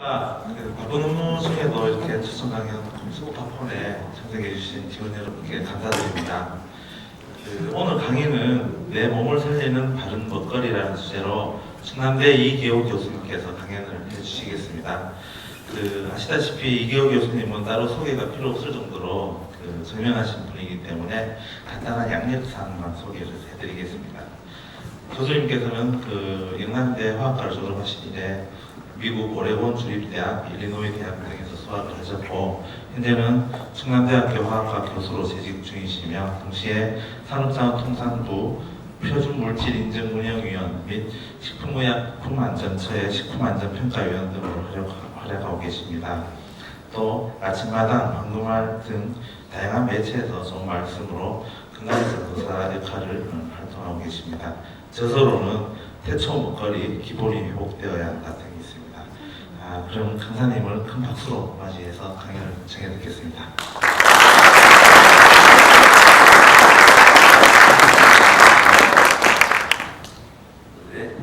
바쁜 업무 중에도 이렇게 초청 강연 스코파폰에 참석해주신 직원 여러분께 감사드립니다. 오늘 강의는 내 몸을 살리는 바른 먹거리라는 주제로 충남대 이기호 교수님께서 강연을 해주시겠습니다. 아시다시피 이기호 교수님은 따로 소개가 필요 없을 정도로 유명하신 분이기 때문에 간단한 양력사항만 소개를 해드리겠습니다. 교수님께서는 영남대 화학과를 졸업하신 이래 미국 오레곤 주립대학, 일리노이 대학 등에서 수학을 하셨고 현재는 충남대학교 화학과 교수로 재직 중이시며 동시에 산업자원통상부 표준물질인증운영위원 및 식품의약품안전처의 식품안전평가위원 등으로 활약하고 계십니다. 또 아침마당, 방금말 등 다양한 매체에서 좋은 말씀으로 건강에서 도사 역할을 활동하고 계십니다. 저서로는 태초 먹거리 기본이 회복되어야 한다 등이 있습니다. 그럼 강사님을 큰 박수로 맞이해서 강연을 청해 듣겠습니다. 네,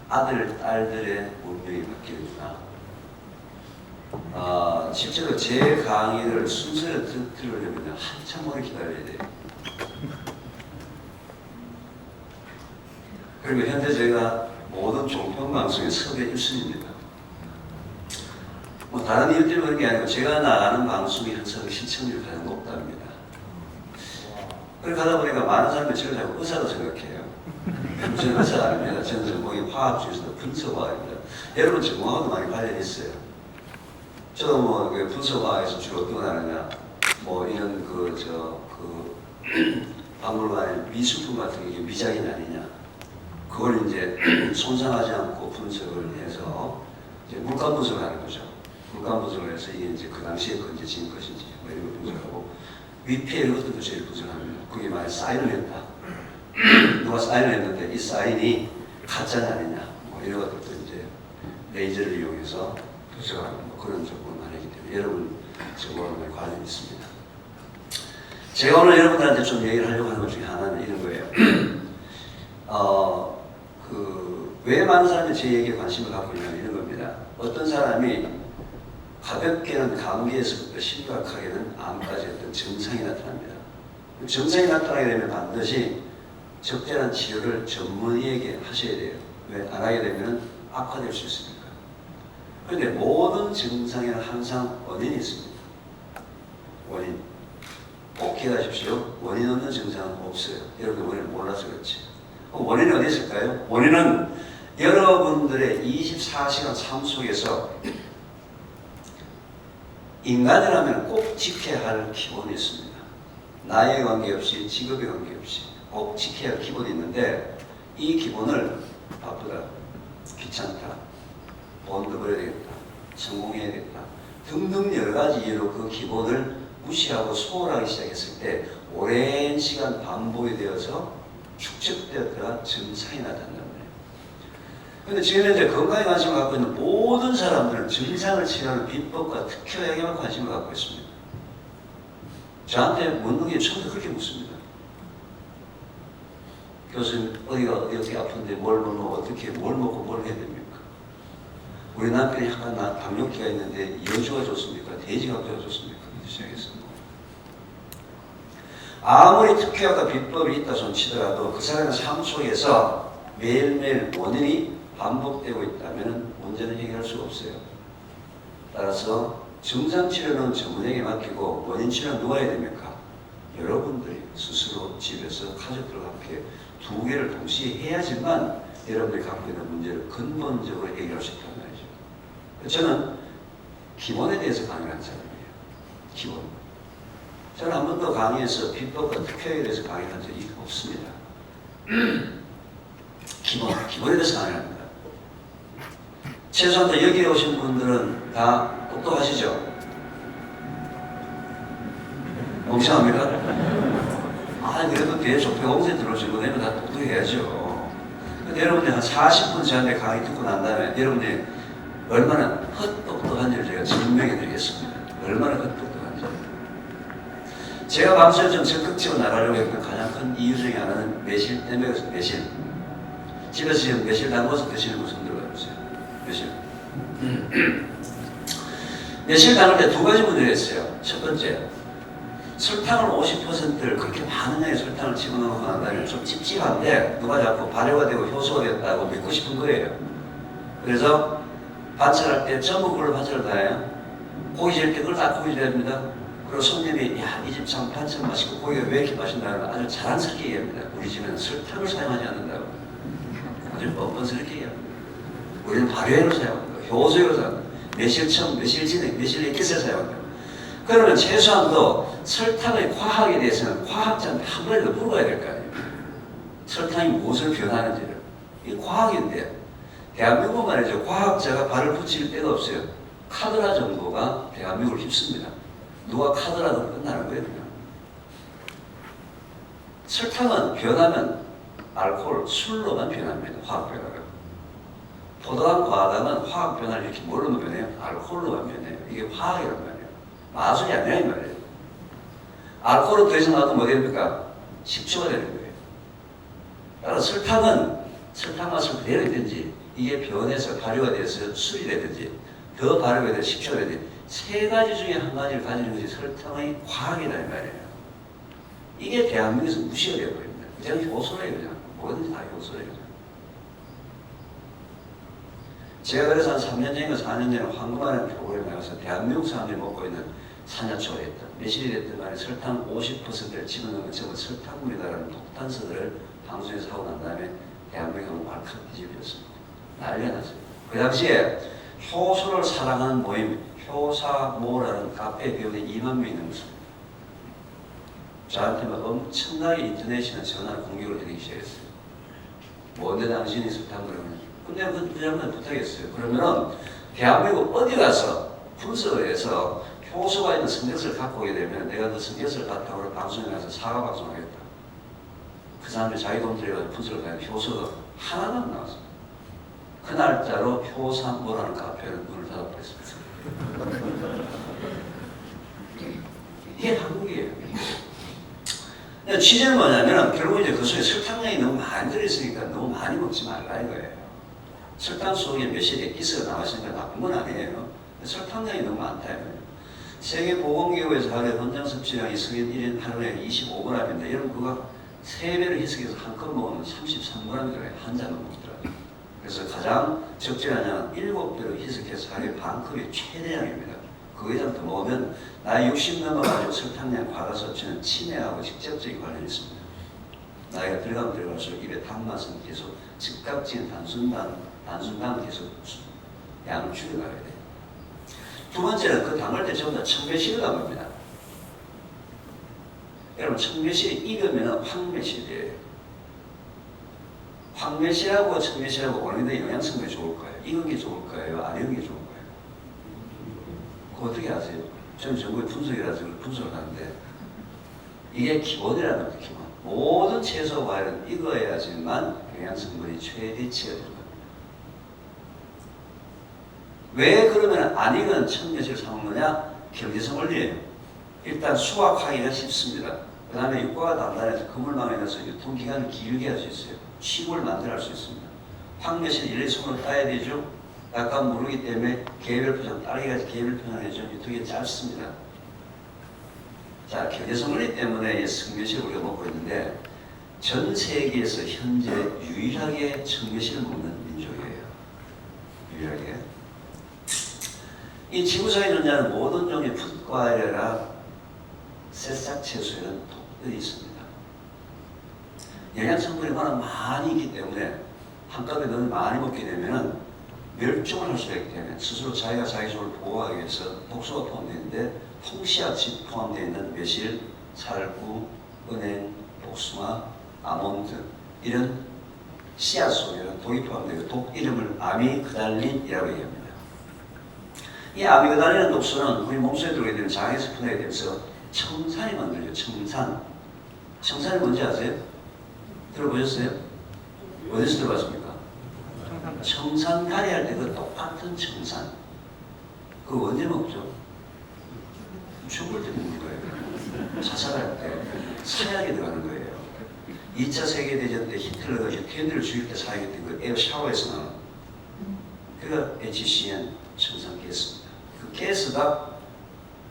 아들, 딸들의 운명이 바뀌는구나. 실제로 제 강의를 순서를 들으려면 한참 오래 기다려야 돼요. 그리고 현재 저희가 모든 종편방송의 섭외 1순위입니다. 다른 이유 때문에 그런 게 아니고 제가 나가는 방송이 항상 시청률이 가장 높답니다. 그렇게 하다 보니까 많은 사람들이 저를 자꾸 의사로 생각해요. 저는 의사가 아닙니다. 저는 전공이 화학 중에서도 분석화학입니다. 여러분 전공하고도 많이 관련이 있어요. 저도 분석화학에서 주로 어떤 걸 하느냐, 이런 박물관의 미술품 같은 게 미작이 아니냐, 그걸 이제 손상하지 않고 분석을 해서 이제 물감 분석을 하는 거죠. 물감 분석을 해서 이게 이제 그 당시에 건재진 것인지 이런 걸 분석하고 위패를 어떤 것을 분석하면 그게 만약 사인을 했다. 누가 사인을 했는데 이 사인이 가짜냐 아니냐 이런 것들도 이제 레이저를 이용해서 분석하는 그런 전공을 많이 하기 때문에 여러분 전공과 관련이 있습니다. 제가 오늘 여러분들한테 좀 얘기를 하려고 하는 것 중에 하나는 이런 거예요. 왜 많은 사람이 제 얘기에 관심을 갖고 있냐면 이런 겁니다. 어떤 사람이 가볍게는 감기에서부터 심각하게는 암까지 어떤 증상이 나타납니다. 증상이 나타나게 되면 반드시 적절한 치료를 전문의에게 하셔야 돼요. 왜? 안 하게 되면 악화될 수 있으니까. 그런데 모든 증상에는 항상 원인이 있습니다. 원인. 꼭 기억하십시오. 원인 없는 증상은 없어요. 여러분들 원인을 몰라서 그렇지. 원인은 어디 있을까요? 원인은 여러분들의 24시간 삶 속에서 인간이라면 꼭 지켜야 할 기본이 있습니다. 나이에 관계없이, 직업에 관계없이 꼭 지켜야 할 기본이 있는데 이 기본을 바쁘다, 귀찮다, 돈 더 벌어야 되겠다, 성공해야겠다 등등 여러 가지 이유로 그 기본을 무시하고 소홀하기 시작했을 때 오랜 시간 반복이 되어서 축적되었다가 증상이 나타난다는 거예요. 그런데 지금 현재 건강에 관심을 갖고 있는 모든 사람들은 증상을 치료하는 비법과 특효약에만 관심을 갖고 있습니다. 저한테 묻는 게 처음부터 그렇게 묻습니다. 교수님, 어디 아픈데 뭘 먹고 뭘 해야 됩니까? 우리 남편이 약간 당뇨기가 있는데 여주가 좋습니까? 돼지각주가 좋습니까? 시작했습니다. 아무리 특효약과 비법이 있다 손 치더라도 그 사람의 삶 속에서 매일매일 원인이 반복되고 있다면 문제는 해결할 수가 없어요. 따라서 증상치료는 전문에게 맡기고 원인치료는 누가 해야 됩니까? 여러분들이 스스로 집에서 가족들과 함께 두 개를 동시에 해야지만 여러분들이 갖고 있는 문제를 근본적으로 해결할 수 있단 말이죠. 저는 기본에 대해서 강의하는 사람이에요. 기본. 저는 한 번도 강의에서 비법과 특효에 대해서 강의한 적이 없습니다. 기본에 대해서 강의합니다. 최소한 여기 오신 분들은 다 똑똑하시죠? 멍청합니까? 그래도 뒤에 조폐공세 들어오신 분들은 다 똑똑해야죠. 근데 여러분들 한 40분 저한테 강의 듣고 난 다음에 여러분들이 얼마나 헛똑똑한지를 제가 증명해 드리겠습니다. 얼마나 헛똑똑한지. 제가 방송에 좀 적극적으로 나가려고 했던 가장 큰 이유 중에 하나는 매실 때문에 매실. 집에서 지금 매실 담궈서 드시는 분 손 들어봐 보세요. 매실. 매실 담을 때 두 가지 문제가 있어요. 첫 번째, 설탕을 50%를 그렇게 많은 양의 설탕을 집어넣고 난다면 좀 찝찝한데 누가 자꾸 발효가 되고 효소가 됐다고 믿고 싶은 거예요. 그래서 반찬할 때 전부 그걸 반찬을 다 해요. 고기 질 때 그걸 다 고기 됩니다. 그리고 손님이 야, 이 집 참 반찬 맛있고 고기가 왜 이렇게 맛있나 하면 아주 자랑스럽게 얘기합니다. 우리 집에는 설탕을 사용하지 않는다고. 아주 뻔뻔스럽게 얘기합니다. 우리는 발효액을 사용한다. 효소액을 사용한다. 매실청, 매실진액, 매실액기스를 사용한다. 그러면 최소한도 설탕의 과학에 대해서는 과학자한테 한 번이라도 물어봐야 될 거 아니에요. 설탕이 무엇을 변하는지를. 이게 과학인데 대한민국 말이죠. 과학자가 발을 붙일 데가 없어요. 카더라 정보가 대한민국을 휩습니다. 누가 카더라도 끝나는 거예요. 그냥. 설탕은 변하면 알코올, 술로만 변합니다. 화학 변화가. 포도당, 과당은 화학 변화를 이렇게 뭘로만 변해요? 알코올로만 변해요. 이게 화학이란 말이에요. 마술이 아니라 이 말이에요. 알코올은 더 이상 나도 뭐 됩니까? 식초가 되는 거예요. 따라서 설탕은 설탕 맛을 그대로 있든지 이게 변해서 발효가 돼서 술이 되든지 더 발효가 돼서 식초가 되든지 세 가지 중에 한 가지를 가지는 것이 설탕의 과학이라는 말이에요. 이게 대한민국에서 무시가 되어버립니다. 그냥 효소래요. 그냥 뭐든지 다 효소래요. 제가 그래서 한 3년 전인가 4년 전에 황금알이라는 프로그램에 나가서 대한민국 사람들이 먹고 있는 산야초가 됐든 매실이 됐든 간에 설탕 50%를 집어넣은 건 전부 설탕물이다라는 독단서들을 방송에서 하고 난 다음에 대한민국은 왈칵 뒤집혔습니다. 난리가 났어요. 그 당시에 효소를 사랑하는 모임 효사모라는 카페에 배우는 2만 명이 넘었습니다. 저한테 막 엄청나게 인터넷이나 전화를 공격을 해내기 시작했어요. 뭔데 당신이 설탕물을 근데 그 장면 부탁했어요. 그러면은 대한민국 어디 가서 분석을 해서 효소가 있는 성경서를 갖고 오게 되면 내가 그 성경서를 바탕으로 방송에 가서 사과 방송하겠다. 그 사람들이 자기 돈 들여가지고 분석을 하면 효소가 하나도 안 나왔어요. 그 날짜로 효산모라는 카페는 문을 닫아버렸습니다. 이게 한국이에요. 취재는 뭐냐면 결국 이제 그 속에 설탕량이 너무 많이 들어있으니까 너무 많이 먹지 말라 이거예요. 설탕 속에 매실 액기스가 나왔으니까 나쁜 건 아니에요. 설탕량이 너무 많다 이거예요. 세계보건기구에서 하루에 권장 섭취량이 성인 1인 하루에 25g인데 여러분 그거 3배를 희석해서 한 컵 먹으면 33g 들어가요. 한 잔만 먹더라고요. 그래서 가장 적절한 양은 7배로 희석해서 하루에 반 컵이 최대량입니다. 그 이상 더 먹으면 나이 60 넘어가지고 설탕량 과다 섭취는 치매하고 직접적인 관련이 있습니다. 나이가 들어가면 들어갈수록 입에 단맛은 계속 즉각적인 단순당은 계속 양을 줄여가야 돼요. 두 번째는 그 담을 때 전부 다 청매실을 담습니다. 여러분 청매실이 익으면 황매실이에요. 황매실하고 청매실하고 원인의 영양성이 좋을 거예요. 익은 게 좋을 거예요? 안 익은 게 좋을 거예요? 그거 어떻게 아세요? 저는 전국에 분석이라서 분석을 하는데 이게 기본이라는 거예요. 기본. 모든 채소 과일은 익어야지만 영양성분이 최대치가 되는 겁니다. 왜 그러면 안 익은 청매실을 사 먹느냐? 경제성 원리예요. 일단 수확하기가 쉽습니다. 그 다음에 유가가 단단해서 그물망에 넣어서 유통기간을 길게 할 수 있어요. 취급을 만들어 할 수 있습니다. 황매실 일일이 손으로 따야 되죠. 약간 무르기 때문에 개별 포장, 딸기가 개별 포장해죠. 유통기간이 짧습니다. 자, 경제성 원리 때문에 청매실을 우리가 먹고 있는데 전 세계에서 현재 유일하게 청매실을 먹는 민족이에요. 유일하게. 이 지구상에 존재하는 모든 종의 풋과일이나 새싹 채소에는 독들이 있습니다. 영양성분이 워낙 많이 있기 때문에 한꺼번에 너무 많이 먹게 되면 멸종을 할 수가 있기 때문에 스스로 자기가 자기 속을 보호하기 위해서 독소가 포함되어 있는데 홍씨앗이 포함되어 있는 매실, 살구, 은행, 복숭아, 아몬드 이런 씨앗 속에는 독이 포함되어 있고 독 이름을 아미그달린이라고 얘기합니다. 이 아미그달린이라는 독소는 우리 몸속에 들어오게 되면 장에서 분해가 되면서 청산이 만들죠. 청산. 청산이 뭔지 아세요? 들어보셨어요? 어디서 들어봤습니까? 청산 가리 할 때 그 똑같은 청산. 그거 언제 먹죠? 죽을 때 먹는 거예요. 자살할 때 사약이 들어가는 거예요. 2차 세계대전 때 히틀러가 유태인들을 죽일 때 사용했던 그 에어 샤워에서 나온 그가 HCN 청산기였습니다. 그 가스가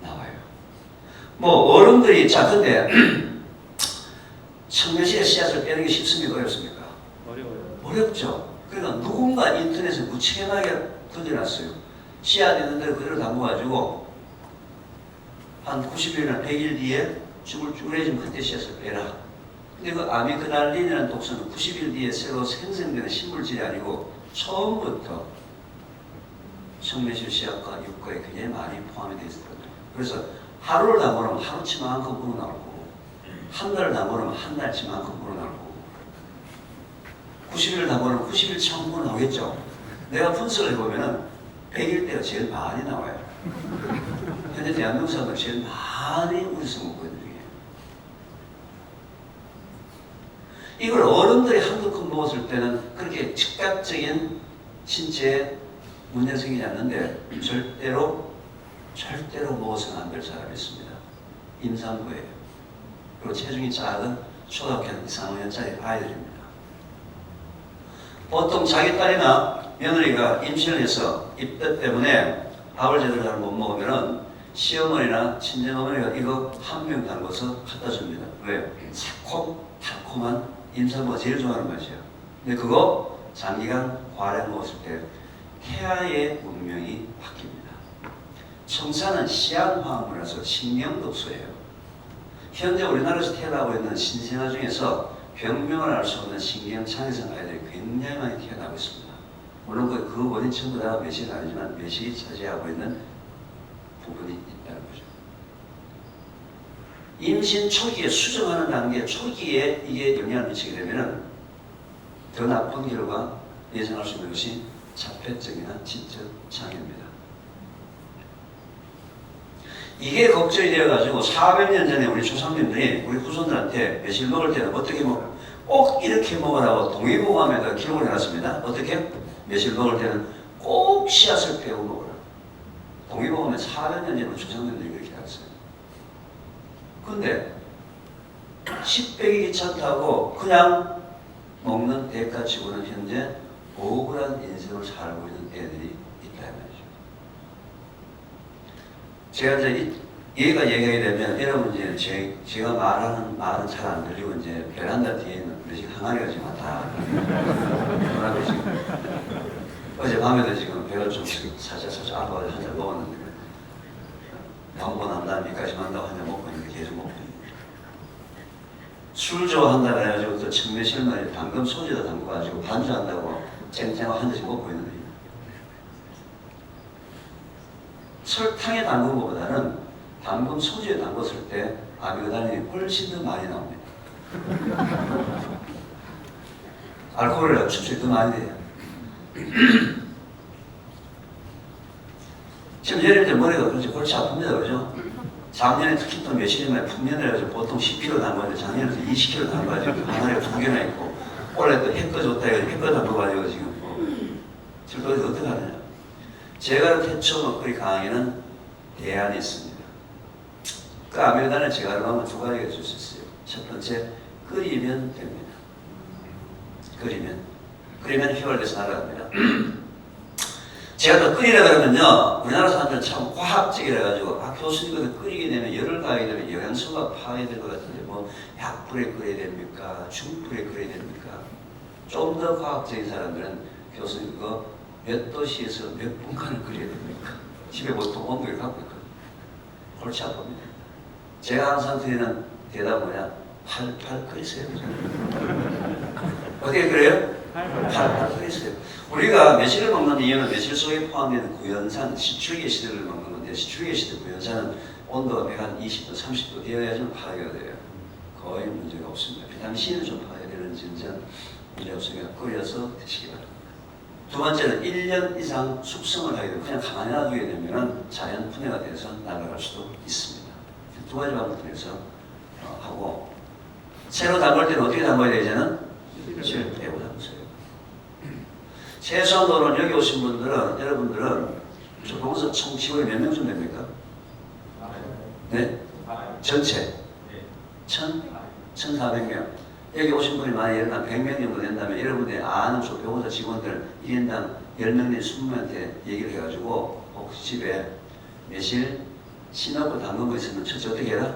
나와요. 뭐 어른들이 자 근데 청매실에 씨앗을 빼는 게 쉽습니까? 어렵습니까? 어려워요. 어렵죠. 그러니까 누군가 인터넷에 무책임하게 던져놨어요. 씨앗 있는 대로 그대로 담궈가지고 한 90일이나 100일 뒤에 쭈글쭈글해지면 그때 씨앗을 빼라. 근데 그 아미그달린이라는 독소는 90일 뒤에 새로 생성되는 식물질이 아니고 처음부터 청매실 씨앗과 유가에 굉장히 많이 포함이 되어 있었거든요. 그래서 하루를 담궈놓으면 하루치만큼 우러나올 거고 한 달을 담궈놓으면 한 달치만큼 우러나올 거고 90일을 담궈놓으면 90일치만큼 우러나오겠죠. 내가 분석을 해보면은 100일 때가 제일 많이 나와요. 현재 대한민국 사람들 제일 많이 우려서 먹고 있는 중이에요. 이걸 어른들이 한두 컵 먹었을 때는 그렇게 즉각적인 신체에 문제가 생기지 않는데 절대로 먹어서는 안 될 사람이 있습니다. 임산부예요. 그리고 체중이 작은 초등학교 2, 3학년짜리 아이들입니다. 보통 자기 딸이나 며느리가 임신을 해서 입덧 때문에 밥을 제대로 잘 못 먹으면은 시어머니나 친정어머니가 이거 한 병 담궈서 갖다 줍니다. 왜? 새콤달콤한 임산부가 제일 좋아하는 맛이에요. 근데 그거 장기간 과량 먹었을 때 태아의 운명이 바뀝니다. 청산은 시한화합물이라서 신경독소예요. 현재 우리나라에서 태어나고 있는 신생아 중에서 병명을 알 수 없는 신경장애성 아이들이 굉장히 많이 태어나고 있습니다. 물론 그 원인 전부 다 매식은 아니지만 매식이 차지하고 있는 부분이 있다는 거죠. 임신 초기에 수정하는 단계 초기에 이게 영향을 미치게 되면 더 나쁜 결과 예상할 수 있는 것이 자폐증이나 지적 장애입니다. 이게 걱정이 되어가지고 400년 전에 우리 조상님들이 우리 후손들한테 매실 먹을 때는 어떻게 먹어요? 꼭 이렇게 먹으라고 동의보감에다 기록을 해놨습니다. 어떻게? 매실 먹을 때는 꼭 씨앗을 빼고 먹으라. 동의보감에 400년 전에 우리 조상님들이 그렇게 했어요. 근데 10백이 귀찮다고 그냥 먹는 대가치고는 현재 억울한 인생을 살고 있는 애들이 있다 말이죠. 제가 이제 얘가 얘기하게 되면 여러분 이제 제가 말하는 말은 잘 안 들리고 이제 베란다 뒤에 있는 우리 지금 항아리가 지금 다 뭐라고 지금 어젯밤에도 지금 배가 좀 살짝 아파서 한 잔 먹었는데 방번 한 다음에 여기까지 한다고 한 잔 먹고 있는데 계속 먹고 있는데 술 좋아한다 그래가지고 또 청매실만 방금 소주도 담궈가지고 반주한다고 쨍쨍하고 한 잔씩 먹고 있는데 설탕에 담근 것보다는 방금 소주에 담궜을 때 아미그달린이 훨씬 더 많이 나옵니다. 알코올을 추출이 더 많이 돼요. 지금 여름때 머리가 그렇지 골치 아픕니다. 그죠? 작년에 특히 또 며칠 전에 풍년을 해가지고 보통 10kg 담궜는데 작년에 20kg 담궈가지고 하나에 2개나 있고 원래 또 햇거 좋다 해가지고 햇거 담궈가지고 지금 저걸 어떻게 하느냐. 제가 태초 먹거리 강의는 대안이 있습니다. 그 아메리카노 제가 하면 두 가지가 줄 수 있어요. 첫 번째, 끓이면 됩니다. 끓이면 휘발돼서 날아갑니다. 제가 또 끓이라 그러면요, 우리나라 사람들은 참 과학적이라 가지고 교수님들 끓이게 되면 열을 가하게 되면 영양소가 파괴될 것 같은데 뭐 약불에 끓여야 됩니까? 중불에 끓여야 됩니까? 좀 더 과학적인 사람들은 교수님 그거 몇 도씨에서 몇 분간을 끓여야 됩니까? 집에 보통 온도를 갖고 있거든요. 골치 아픕니다. 제가 항상 드리는 대답은 뭐냐? 팔팔 끓이세요. 어떻게 그래요? 팔팔 끓이세요. 우리가 매실을 먹는 이유는 매실 속에 포함되는 구연산, 시추기시드를 먹는 건데 시추기시드 구연산은 온도가 120도, 30도 되어야지만 파괴가 돼요. 거의 문제가 없습니다. 비타민 C는 좀 파괴되는 진전 문제 없으니까 끓여서 드시기 바랍니다. 두 번째는 1년 이상 숙성을 하게 되면 그냥 가만히 놔두게 되면 자연 분해가 돼서 날아갈 수도 있습니다. 두 가지 방법을 통해서 하고 새로 담글 때는 어떻게 담가야 되잖아요? 실 빼고 담으세요. 최소한도는 여기 오신 분들은 여러분들은 조동서 총 직원이 몇 명 좀 됩니까? 네? 전체 1,400명. 여기 오신 분이 만약 예를 들면 100명 정도 된다면 여러분들이 아는 조교사 직원들 1인당 10명 내지 20명한테 얘기를 해가지고 혹시 집에 매실 씨넣고 담근 거 있으면 첫째 어떻게 해라?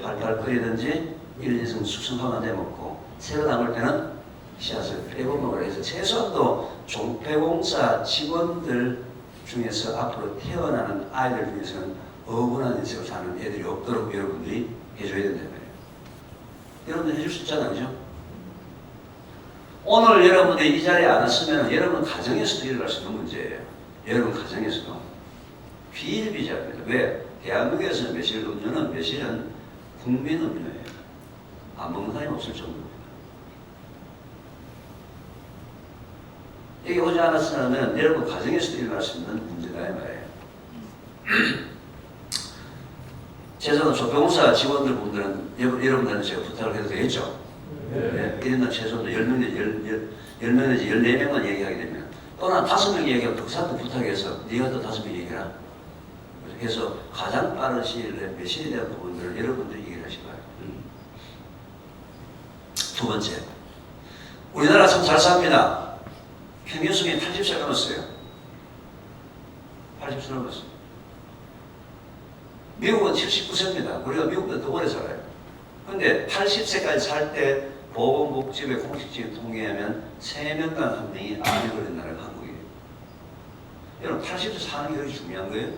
팔팔 끓이든지 1, 2승 숙성하면 내 먹고 새로 담글 때는 씨앗을 빼고 먹으라 해서 최소한도 종폐공사 직원들 중에서 앞으로 태어나는 아이들 중에서는 억울한 인생을 사는 애들이 없도록 여러분들이 해줘야 된다는 거예요. 여러분들 해줄 수 있잖아요. 그죠? 오늘 여러분들이 이 자리에 안 왔으면 여러분 가정에서도 일어날 수 있는 문제예요. 여러분 가정에서도. 비일비재합니다. 왜? 대한민국에서는 매실은 국민 음료예요. 안 먹는 사람이 없을 정도입니다. 여기 오지 않았으면 여러분 가정에서도 일어날 수 있는 문제다 이 말이에요. 최소한 조병사 직원들 분들은 여러분들한테 제가 부탁을 해도 되겠죠? 네. 1인당 최소한 10명 내지 14명만 얘기하게 되면 또는 5명 얘기하면 그 사람도 부탁해서 네가 또 5명 얘기해라. 그래서 가장 빠른 시일 내에 매실에 대한 부분들을 여러분들이 얘기를 하시기 바랍니다. 두 번째, 우리나라 참 잘 삽니다. 평균 수명이 80세 넘었어요. 80세 넘었어요. 미국은 79세입니다. 우리가 미국보다 더 오래 살아요. 근데 80세까지 살 때 보건복지부의 공식적인 통계에 하면 3명당 1명이 암에 걸린 나라가 한국이에요. 여러분 80세 사는 게 그렇게 중요한 거예요?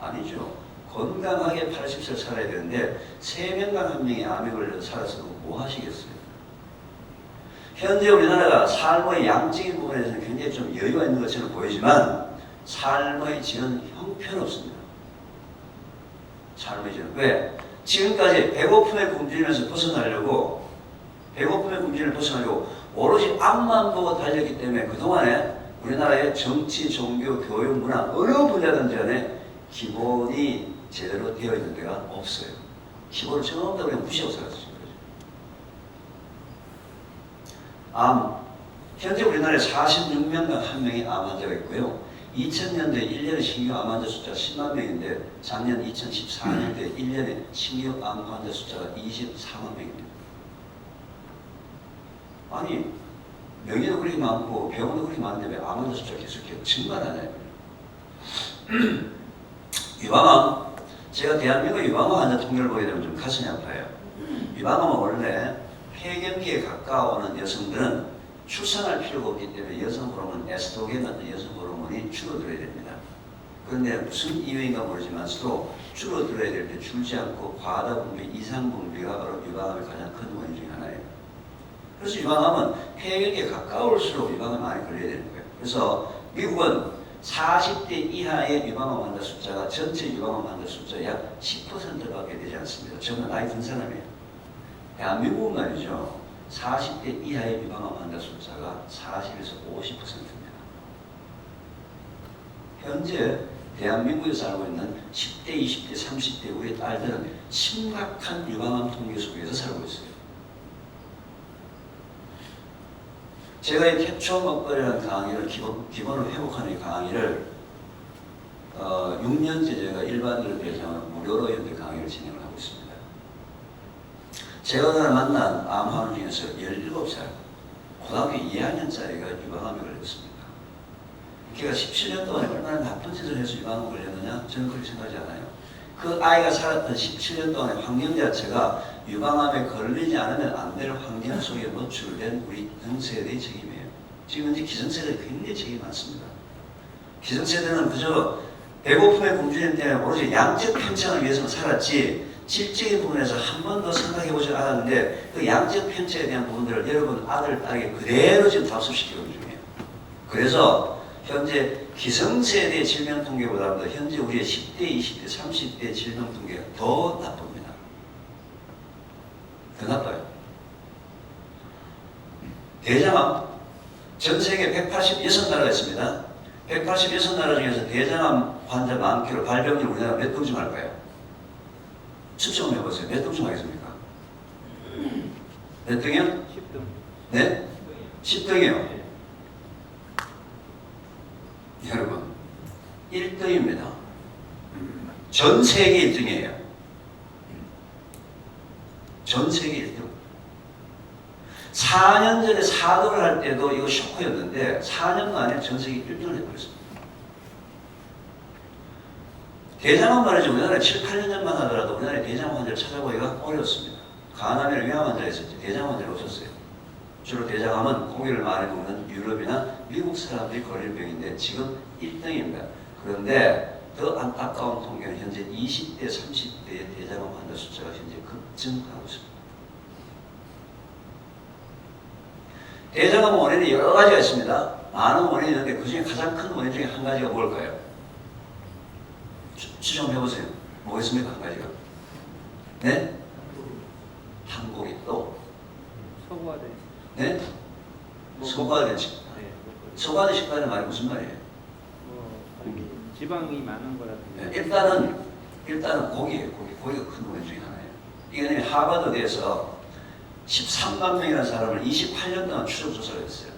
아니죠. 건강하게 80세를 살아야 되는데 3명당 1명이 암에 걸려서 살아서 뭐 하시겠어요? 현재 우리나라가 삶의 양적인 부분에서는 굉장히 좀 여유가 있는 것처럼 보이지만 삶의 질은 형편없습니다. 삶의 질은. 왜? 지금까지 배고픔에 굶주리면서 벗어나려고 오로지 앞만 보고 달렸기 때문에 그동안에 우리나라의 정치, 종교, 교육, 문화 어느 분야든지 간에 기본이 제대로 되어 있는 데가 없어요. 기본을 전부 다 그냥 무시하고 살았어요. 암, 현재 우리나라에 46명당 1명이 암 환자가 있고요. 2000년도에 1년에 신규 암 환자 숫자가 10만 명인데 작년 2014년도에 1년에 신규 암 환자 숫자가 24만 명입니다. 아니, 명의도 그렇게 많고 병원도 그렇게 많은데 왜 암 환자 숫자가 계속 증가하나요? 유방암, 제가 대한민국 유방암 환자 통계를 보게 되면 좀 가슴이 아파요. 유방암은 원래 폐경기에 가까워오는 여성들은 출산할 필요가 없기 때문에 여성 호르몬 에스트로겐 같은 여성 호르몬이 줄어들어야 됩니다. 그런데 무슨 이유인가 모르지만서도 줄어들어야 될 때 줄지 않고 과다 분비, 이상 분비가 유방암의 가장 큰 원인 중에 하나예요. 그래서 유방암은 폐경기에 가까울수록 유방암이 많이 걸려야 되는 거예요. 그래서 미국은 40대 이하의 유방암 환자 숫자가 전체 유방암 환자 숫자의 약 10%밖에 되지 않습니다. 저는 나이 든 사람이에요. 대한민국은 말이죠. 40대 이하의 유방암 환자 숫자가 40에서 50%입니다. 현재 대한민국에서 살고 있는 10대, 20대, 30대 우리 딸들은 심각한 유방암 통계 속에서 살고 있어요. 제가 이 캡처 먹거리라는 강의를 기본으로 회복하는 이 강의를 6년째 제가 일반인을 대상으로 무료로 현재 강의를 진행을 하고 있습니다. 제가 오늘 만난 암 환우 중에서 17살 고등학교 2학년짜리가 유방암에 걸렸습니다. 걔가 17년 동안 얼마나 나쁜 짓을 해서 유방암에 걸렸느냐? 저는 그렇게 생각하지 않아요. 그 아이가 살았던 17년 동안의 환경 자체가 유방암에 걸리지 않으면 안 될 환경 속에 노출된 우리 전세대의 책임이에요. 지금 현재 기성세대에 굉장히 책임이 많습니다. 기성세대는 그저 배고픔에 굶주리는 때문에 오로지 양적 편찬을 위해서만 살았지 질적인 부분에서 한 번 더 생각해보지 않았는데 그 양적 편차에 대한 부분들을 여러분 아들, 딸에게 그대로 지금 답습시키고 있는 중이에요. 그래서 현재 기성세대 질병 통계보다도 현재 우리의 10대, 20대, 30대 질병 통계가 더 나쁩니다. 더 나빠요. 대장암, 전 세계 186나라가 있습니다. 186나라 중에서 대장암 환자 많기로 발병률 우리나라 몇 등쯤 할까요? 추첨 해보세요. 몇 등쯤 하겠습니까? 몇 등이요? 10등. 네? 10등이요. 여러분, 1등입니다. 전 세계 1등이에요. 전 세계 1등. 4년 전에 4등을 할 때도 이거 쇼크였는데 4년 만에 전 세계 1등을 해버렸습니다. 대장암 말이죠. 우리나라에 7, 8년 전만 하더라도 우리나라에 대장암 환자를 찾아보기가 어려웠습니다. 간암이나 위암 환자가 있었지 대장암 환자가 없었어요. 주로 대장암은 고기를 많이 먹는 유럽이나 미국 사람들이 걸릴 병인데 지금 1등입니다. 그런데 더 안타까운 통계는 현재 20대, 30대의 대장암 환자 숫자가 현재 급증하고 있습니다. 대장암 원인이 여러 가지가 있습니다. 많은 원인이 있는데 그 중에 가장 큰 원인 중에 한 가지가 뭘까요? 추정해보세요. 뭐겠습니까? 한 가지가. 네? 한국이 또? 소과된. 네? 소과된 식단. 네. 소과된 식단의 말이 무슨 말이에요? 지방이 많은 거라든지. 네, 일단은 고기예요. 고기가 큰 원인 중에 하나예요. 이게 하버드대에서 13만 명이라는 사람을 28년 동안 추적 조사를 했어요.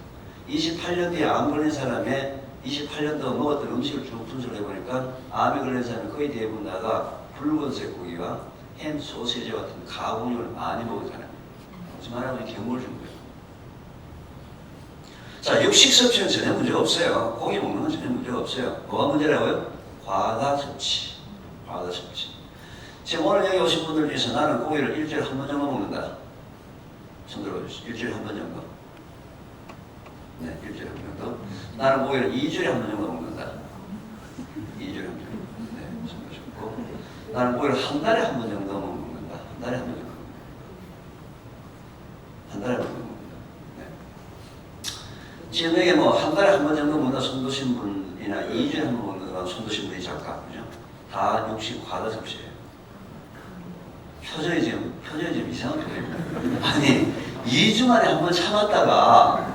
28년 뒤에 암 걸린 사람의 28년 동안 먹었던 음식을 쭉 분석을 해보니까 암에 걸린 사람이 거의 대부분 다가 붉은색 고기와 햄, 소시지 같은 가공육을 많이 먹은 사람이에요. 무슨 말하면 경고를 준 거예요. 자, 육식 섭취는 전혀 문제가 없어요. 고기 먹는 건 전혀 문제가 없어요. 뭐가 문제라고요? 과다 섭취. 과다 섭취. 지금 오늘 여기 오신 분들 중에서 나는 고기를 일주일에 한 번 정도 먹는다. 손 들어보십시오. 일주일에 한 번 정도. 네, 일주일에 한 번 정도. 나는 고기를 2주일에 한 번 정도 먹는다. 2주일에 한 번 정도. 네, 손 들어보시고. 나는 고기를 한 달에 한 번 정도 먹는다. 한 달에 한 번 정도. 한 달에 한 번 정도. 지금 여기 뭐 한 달에 한 번 정도 먹는 손 드신 분이나 2주에 한 번 먹는 손 드신 분이 작가, 그죠? 다 육식 과다 섭취예요. 표정이 지금 이상한 표정입니다. 아니, 2주 만에 한 번 참았다가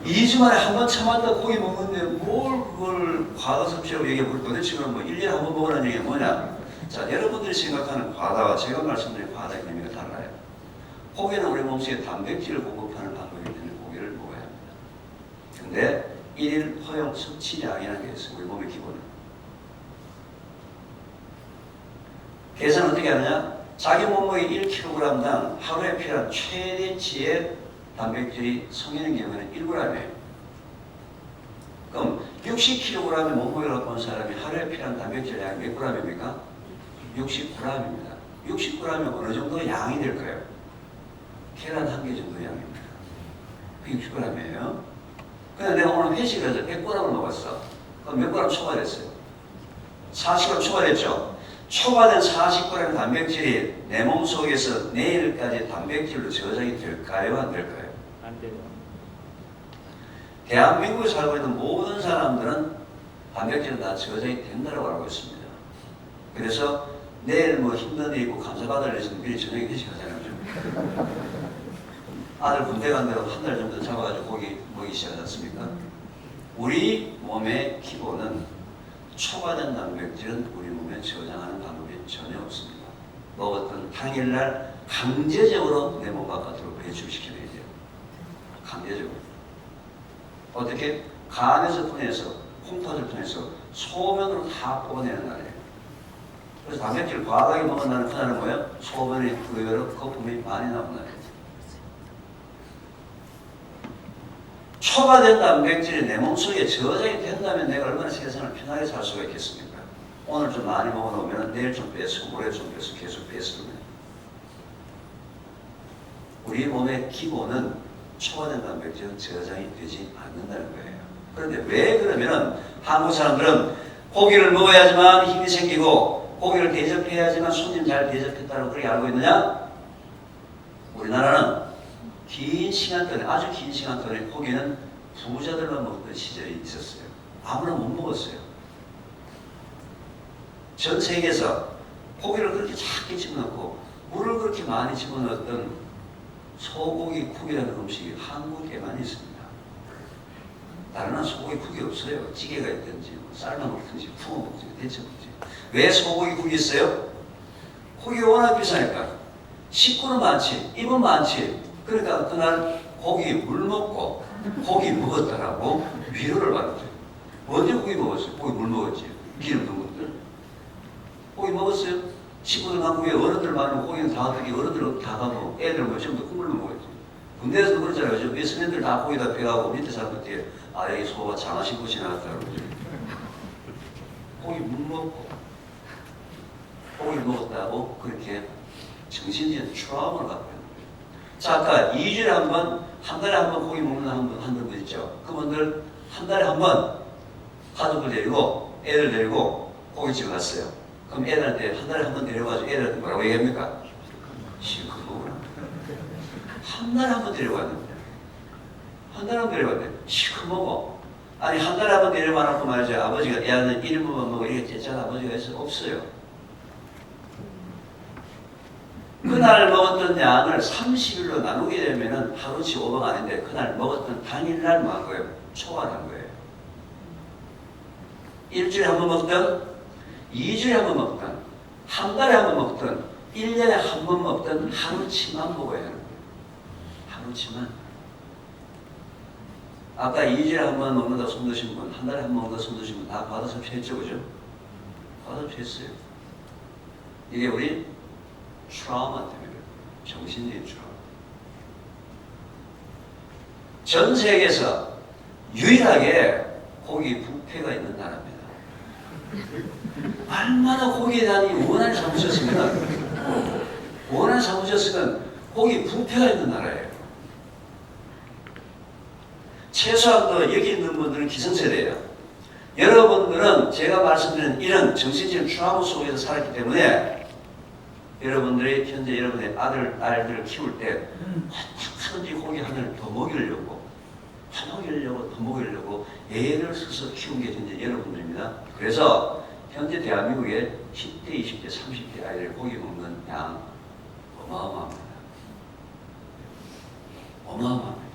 2주 만에 한 번 참았다 고기 먹는데 뭘 그걸 과다 섭취라고 얘기해 볼 거든 지금 뭐 1년에 한 번 먹으라는 얘기가 뭐냐? 자, 여러분들이 생각하는 과다와 제가 말씀드린 과다의 의미가 달라요. 고기는 우리 몸속에 단백질을 공급하는 방법이 때문에 고기를 먹어야 합니다. 근데 1일 허용 섭취량이라는 게 있어요. 우리 몸의 기본은. 계산 어떻게 하느냐? 자기 몸무게 1kg당 하루에 필요한 최대치의 단백질이 성인의 경우에는 1g이에요. 그럼 60kg의 몸무게를 갖고 온 사람이 하루에 필요한 단백질 양이 몇 g입니까? 60g입니다. 60g이 어느 정도 양이 될까요? 계란 한 개 정도 양입니다. 그 60g이에요. 근데 내가 오늘 회식을 해서 100g을 먹었어. 그럼 몇 g 초과됐어요? 40g 초과됐죠? 초과된 40g 단백질이 내 몸속에서 내일까지 단백질로 저장이 될까요? 안 될까요? 안 돼요. 대한민국에 살고 있는 모든 사람들은 단백질은 다 저장이 된다고 알고 있습니다. 그래서 내일 뭐 힘든 일 있고 감사받을 일 있으면 미리 저녁에 회식하잖아요. 아들 군대 간다고 한 달 정도 잡아가지고 고기 먹기 시작하지 않습니까? 우리 몸의 기본은 초과된 단백질은 우리 몸에 저장하는 방법이 전혀 없습니다. 먹었던 당일날 강제적으로 내 몸 바깥으로 배출시켜야 돼요. 강제적으로. 어떻게? 간에서 분해해서 콩팥을 통해서 소변으로 다 뽑아내는 날이에요. 그래서 단백질 과하게 먹은 날은 그날은 뭐예요? 소변이 의외로 거품이 많이 나온 날이에요. 초과된 단백질이 내 몸속에 저장이 된다면 내가 얼마나 세상을 편하게 살 수가 있겠습니까? 오늘 좀 많이 먹어놓으면 내일 좀 빼서 모레 좀 빼서 계속 빼서면 우리 몸의 기본은 초과된 단백질은 저장이 되지 않는다는 거예요. 그런데 왜 그러면 한국 사람들은 고기를 먹어야지만 힘이 생기고 고기를 대접해야지만 손님 잘 대접했다고 그렇게 알고 있느냐? 우리나라는 긴 시간 동안에, 아주 긴 시간 동안에 고기는 부자들만 먹던 시절이 있었어요. 아무나 못 먹었어요. 전 세계에서 고기를 그렇게 작게 집어넣고 물을 그렇게 많이 집어넣었던 소고기 쿡이라는 음식이 한국에만 있습니다. 다른 나라 소고기 쿡이 없어요. 찌개가 있든지 삶아 먹든지 품어 먹든지 데쳐 먹든지. 왜 소고기 쿡이 있어요? 고기가 워낙 비싸니까. 식구는 많지, 입은 많지. 그러니까 그날 고기 물 먹고 고기 먹었다라고 위로를 받았죠. 언제 고기 먹었어요? 고기 물 먹었지. 기름 넣은 것들. 고기 먹었어요? 식구들 한국에 어른들 많으면 고기는 다 어떻게 어른들 다 가고 애들 뭐 전부 국물로 먹었지. 군대에서도 그러잖아요. 저 미스맨들 다 고기다 빼가고 밑에 사람들 아 여기 소가 장화 신고 지나갔다고 그러죠. 고기 물 먹고 고기를 먹었다고 그렇게 정신적인 트라우마를 갖고 있는 거예요. 자, 아까 2주에 한 번, 한 달에 한 번 고기 먹는 한 분들 있죠. 그분들 한 달에 한 번 가족을 데리고 애들 데리고 고깃집에 갔어요. 그럼 애들한테 한 달에 한 번 데려가지고 애들한테 뭐라고 얘기합니까? 실컷 먹으라. 한 달에 한 번 데려갔는데 한 달에 한 번 데려갔는데 실컷 먹어. 아니 한 달에 한 번 데려가놓고 말이죠. 아버지가 애는 1인분만 먹어 이렇게 째짠 아버지가 없어요. 그날 먹었던 양을 30일로 나누게 되면은 하루치 오버가 아닌데 그날 먹었던 당일날 뭐 한 거예요? 초과한 거예요. 일주일에 한 번 먹던, 2주에 한 번 먹던, 한 달에 한 번 먹던, 1년에 한 번 먹던 하루치만 먹어야 하는 거예요. 하루치만. 아까 2주에 한 번 먹는다고 손 드신 분, 한 달에 한 번 먹는다고 손 드신 분 다 받아서 피했죠, 그죠? 받아서 피했어요. 이게 우리 트라우마 때문에 정신적인 트라우마. 전 세계에서 유일하게 고기 뷔페가 있는 나라입니다. 얼마나 고기에 대한 원한을 삼으셨으면 원한을 삼으셨으면 고기 뷔페가 있는 나라예요. 최소한 여기 있는 분들은 기성세대예요. 여러분들은 제가 말씀드린 이런 정신적인 트라우마 속에서 살았기 때문에 여러분들이 현재 여러분의 아들을 키울 때 어떻게든지 고기 하나를 더 먹이려고 더 먹이려고 애를 써서 키운 게 현재 여러분들입니다. 그래서 현재 대한민국의 10대, 20대, 30대 아이들 고기 먹는 양 어마어마합니다. 어마어마합니다.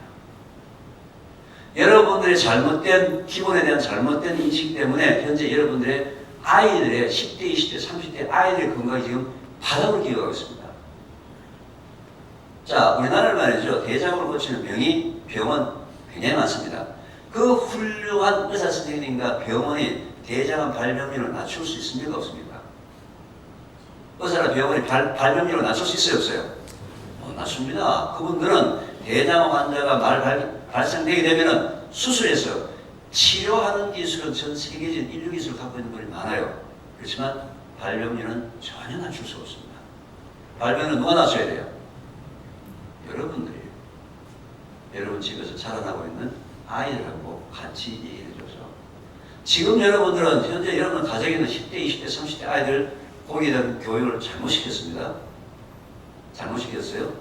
여러분들의 잘못된 기본에 대한 잘못된 인식 때문에 현재 여러분들의 아이들의 10대, 20대, 30대 아이들의 건강이 지금 바닥을 기어가고 있습니다. 자, 우리나라는 말이죠. 대장을 고치는 병원 굉장히 많습니다. 그 훌륭한 의사 선생님과 병원이 대장암 발병률을 낮출 수 있습니까? 없습니까? 의사나 병원이 발병률을 낮출 수 있어요? 없어요? 낮춥니다. 그분들은 대장암 환자가 발생되게 되면 수술해서 치료하는 기술은 전 세계적인 인류 기술을 갖고 있는 분이 많아요. 그렇지만 발병률은 전혀 낮출 수 없습니다. 발병률은 누가 낮춰야 돼요? 여러분들이에요. 여러분 집에서 자라나고 있는 아이들하고 같이 얘기를 해줘서 지금 여러분들은 현재 여러분 가정에 있는 10대, 20대, 30대 아이들 거기에 대한 교육을 잘못 시켰습니다. 잘못 시켰어요.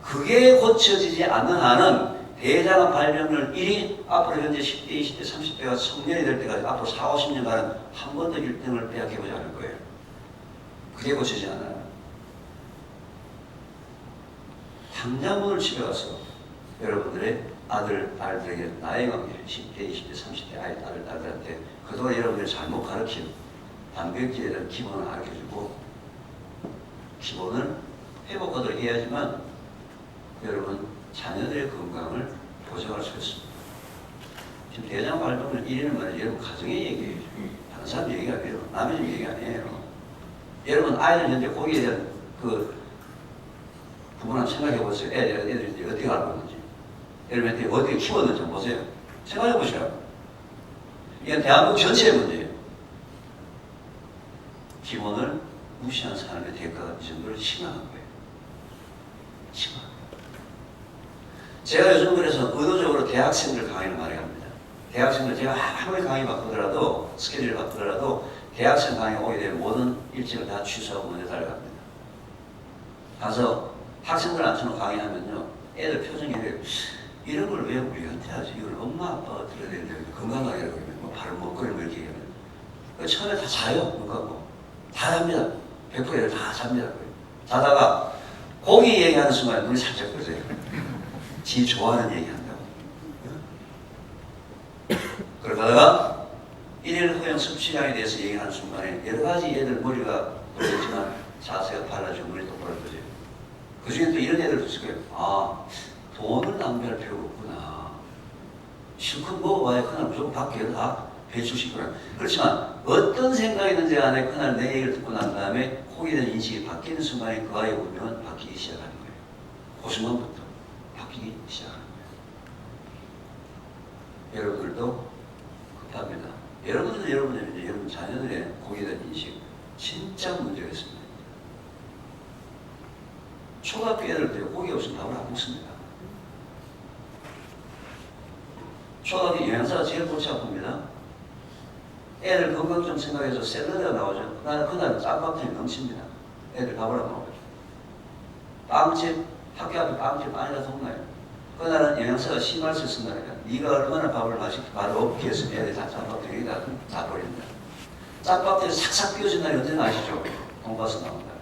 그게 고쳐지지 않는 한은 대장암 발병률 1위 앞으로 현재 10대, 20대, 30대가 성년이 될 때까지 앞으로 4, 50년간은 한 번도 1등을 빼앗겨보지 않을 거예요. 그게 고쳐지지 않아요. 당장 오늘 집에 가서 여러분들의 딸들에게 나의 관계 10대, 20대, 30대 딸들한테 그동안 여러분들이 잘못 가르친 단백질에 대한 기본을 가르쳐주고 기본을 회복하도록 해야지만 여러분 자녀들의 건강을 보장할 수 있습니다. 지금 대장 발병률 1위는 말이죠. 여러분 가정의 얘기예요. 다른 사람 얘기가 아니에요. 남의 집 얘기 아니에요. 여러분 아이들 현재 거기에 대한 부분을 생각해 보세요. 애들이 어떻게 알고 있는지. 여러분한테 어떻게 키웠는지 좀 보세요. 생각해 보시라고. 이건 대한민국 전체의 문제예요. 기본을 무시한 사람의 대가가 이 정도로 심한 거예요. 심한. 제가 요즘 그래서 의도적으로 대학생들 강의를 많이 합니다. 대학생들 제가 아무리 강의 바꾸더라도 스케줄을 바꾸더라도 대학생 강의 오게 되면 모든 일정을 다 취소하고 먼저 달려갑니다. 가서 학생들 앉혀놓고 강의하면요. 애들 표정이 이런 걸 왜 우리한테 하지? 이걸 엄마 아빠가 들어야 되는데 건강 강의라고 하면 뭐 바로 먹거리 뭐 이렇게 얘기하면 처음에 다 자요. 그러니까 다 잡니다. 100% 애들 다 잡니다. 자다가 고기 얘기하는 순간 눈이 살짝 떠져요. 지 좋아하는 얘기 한다고. 그러다가 일일 허용 섭취량에 대해서 얘기하는 순간에 여러 가지 애들 머리가 돌겠지만 자세가 달라지고 눈이 똑바로 떠져요. 그 중에 또 이런 애들도 있을 거예요. 아, 돈을 낭비할 필요가 없구나. 실컷 먹어봐야 그날 무조건 밖에 다 배출시키구나. 그렇지만 어떤 생각이 있는지 안에 그날 내 얘기를 듣고 난 다음에 거기에 대한 인식이 바뀌는 순간에 그 아이의 운명은 바뀌기 시작하는 거예요. 그 순간부터 바뀌기 시작하는 거예요. 여러분들도 급합니다. 여러분들은 여러분 자녀들의 거기에 대한 인식 진짜 문제가 있습니다. 초등학교 애들도 고기 없으면 밥을 안 먹습니다. 초등학교 영양사가 제일 골치 아픕니다. 애들 건강 좀 생각해서 샐러드가 나오죠. 나는 그날 짬밥탕이 넘칩니다. 애들 밥을 안 먹어요. 빵집, 학교 앞에 빵집 안에다 동나요. 그날은 영양사가 심할수 쓴다니까. 네가 얼마나 밥을 없게 했으면 애들이 다 짬밥탕에다 다 버립니다. 짬밥탕이 삭삭 비워진 날이 언제나 아시죠? 돈가스 나온 날,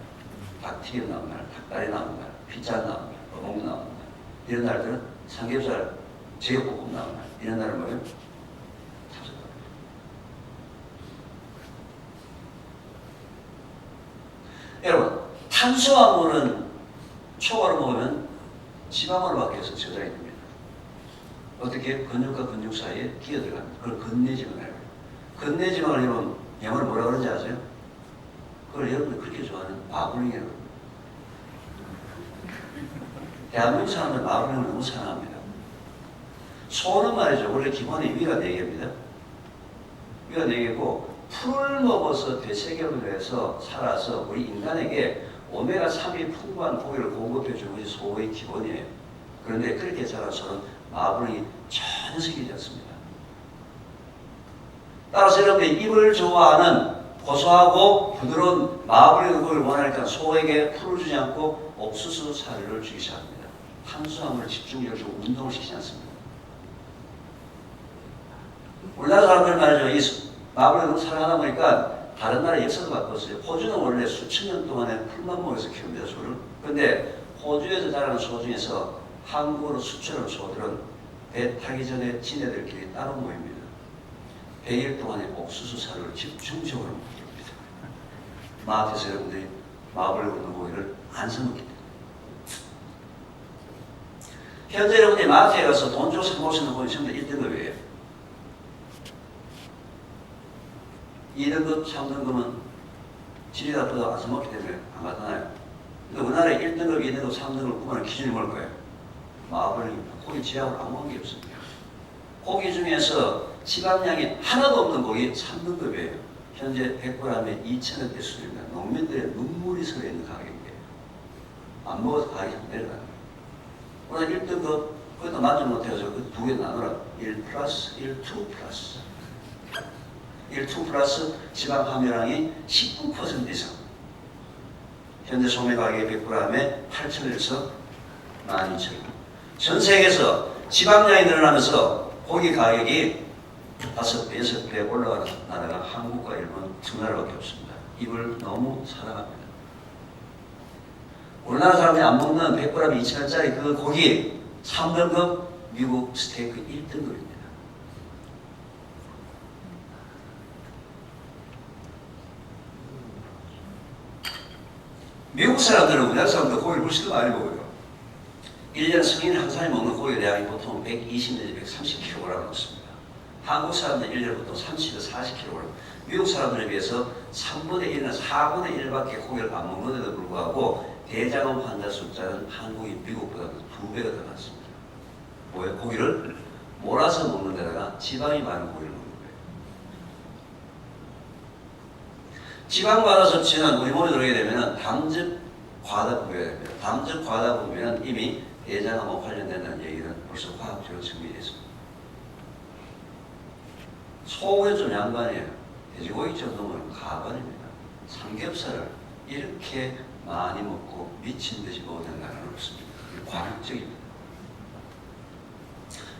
닭튀김 나온 날, 닭다리 나온 날, 피자 나온 날, 어묵 나온 날. 이런 날들은 삼겹살, 제육볶음 나온 날. 이런 날은 뭐예요? 여러분, 탄수화물은 초과로 먹으면 지방으로 바뀌어서 저장이 됩니다. 어떻게? 근육과 근육 사이에 끼어 들어갑니다. 그걸 근내지방이라고 해요. 근내지방을 여러분 영어로 뭐라 그러는지 아세요? 그걸 여러분이 그렇게 좋아하는 마블링이라고 합니다. 대한민국 사람들 마블링을 너무 사랑합니다. 소는 말이죠. 원래 기본이 위가 4개입니다. 위가 4개고 풀을 먹어서 대체격을 해서 살아서 우리 인간에게 오메가3이 풍부한 고기를 공급해 주는 것이 소의 기본이에요. 그런데 그렇게 자란 소는 마블링이 전혀 생기지 않습니다. 따라서 여러분들이 입을 좋아하는 고소하고 부드러운 마블링 고기를 원하니까 소에게 풀을 주지 않고 옥수수 사료를 주기 시작합니다. 탄수화물을 집중적으로 주고 운동을 시키지 않습니다. 우리나라 사람들 말이죠. 이 마블링을 사랑하다 보니까 다른 나라 역사도 바꿨어요. 호주는 원래 수천 년 동안에 풀만 먹여서 키웁니다, 소를. 그런데 호주에서 자라는 소 중에서 한국으로 수출하는 소들은 배 타기 전에 지네들끼리 따로 모입니다. 100일 동안에 옥수수 사료를 집중적으로 먹습니다. 마트에서 여러분들이 마블링 굽는 고기를 안 사먹기 때문에. 현재 여러분들이 마트에 가서 돈 주고 사먹을 수 있는 고기는 전부 다 1등급이에요. 2등급, 3등급은 질이 나쁘다고 안 사먹기 때문에 안 나타나요. 근데 우리나라에 1등급, 2등급, 3등급을 구분하는 기준이 뭘 거예요? 마블링입니다. 고기 질하고 아무런 게 없습니다. 고기 중에서 지방량이 하나도 없는 고기 3등급이에요. 현재 100g에 2,000원대 수준입니다. 농민들의 눈물이 서려 있는 가격이에요. 안 먹어서 가격이 내려가요. 오늘 1등급, 그것도 만족 못해서 그 두 개 나누라. 1 플러스, 1, 2 플러스. 1, 2 플러스 지방 함유량이 19% 이상. 현재 소매 가격이 100g에 8,000원에서 12,000원. 전 세계에서 지방량이 늘어나면서 고기 가격이 5배, 6배 올라가는 나라가 한국과 일본 두 나라밖에 없습니다. 이걸 너무 사랑합니다. 우리나라 사람이 안 먹는 100g 2,000원짜리 그 고기 3등급 미국 스테이크 1등급입니다. 미국 사람들은 우리나라 사람들 고기를 훨씬 더 많이 먹어요. 1년 성인 한 사람이 먹는 고기 대량이 보통 120 내지 130kg 먹습니다. 한국 사람들은 1년에 보통 30에서 40kg. 미국 사람들에 비해서 3분의 1이나 4분의 1밖에 고기를 안 먹는데도 불구하고 대장암 환자 숫자는 한국이 미국보다 2배가 더 많습니다. 뭐예요? 고기를 몰아서 먹는 데다가 지방이 많은 고기를 먹는 거예요. 지방 받아서 지난 우리 몸에 들어오게 되면 담즙 과다 분비가 됩니다. 담즙 과다 분비는 이미 대장암과 관련된다는 얘기는 벌써 과학적으로 증명이 됐습니다. 소고기 좀 양반이에요. 돼지고기 정도면 가관입니다. 삼겹살을 이렇게 많이 먹고 미친 듯이 먹어야 된다는 건 없습니다. 과학적입니다.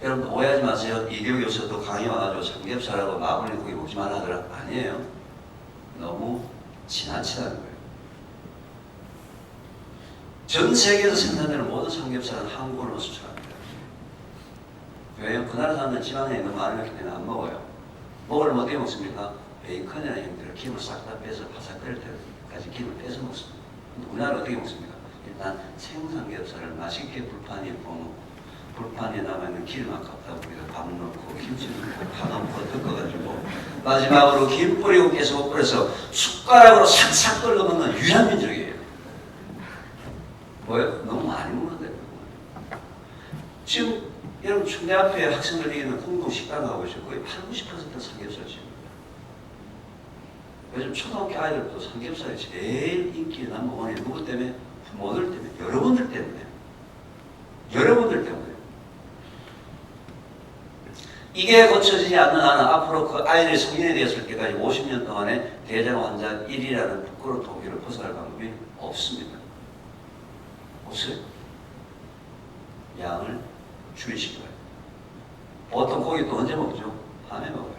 여러분 오해하지 마세요. 이교 교수도 강의 와가지고 삼겹살하고 마블링 고기 먹지 말라 하더라. 아니에요. 너무 지나치다는 거예요. 전 세계에서 생산되는 모든 삼겹살은 한국으로 수출합니다. 왜요? 그 나라 사람들은 지방량이 너무 많기 때문에 안 먹어요. 먹으려면 어떻게 먹습니까? 베이컨이나 형태로 김을 싹 다 빼서 바삭거릴 때까지 김을 빼서 먹습니다. 우리나라는 어떻게 먹습니까? 일단 생삼겹살을 맛있게 불판에 구워놓고 불판에 남아있는 기름 아깝다고 우리가 밥 넣고 김치 넣고 파 넣고 덮어가지고 마지막으로 김 뿌리고 계속 끓여서 숟가락으로 싹싹 끓여 먹는 유한 민족이에요. 뭐예요? 너무 많이 먹는데. 지금 여러분 충대 앞에 학생들 얘기는 공동 식당 가고 있어요. 거의 80, 90%는 삼겹살집입니다. 요즘 초등학교 아이들도 삼겹살이 제일 인기 넘버원이 누구 때문에? 부모들 때문에, 여러분들 때문에. 여러분들 때문에. 이게 고쳐지지 않는 한은 앞으로 그 아이들이 성인이 되었을 때까지 50년 동안에 대장 환자 1이라는 부끄러운 통계를 벗어날 방법이 없습니다. 없어요. 양을 줄이시고요. 보통 고기 또 언제 먹죠? 밤에 먹어요.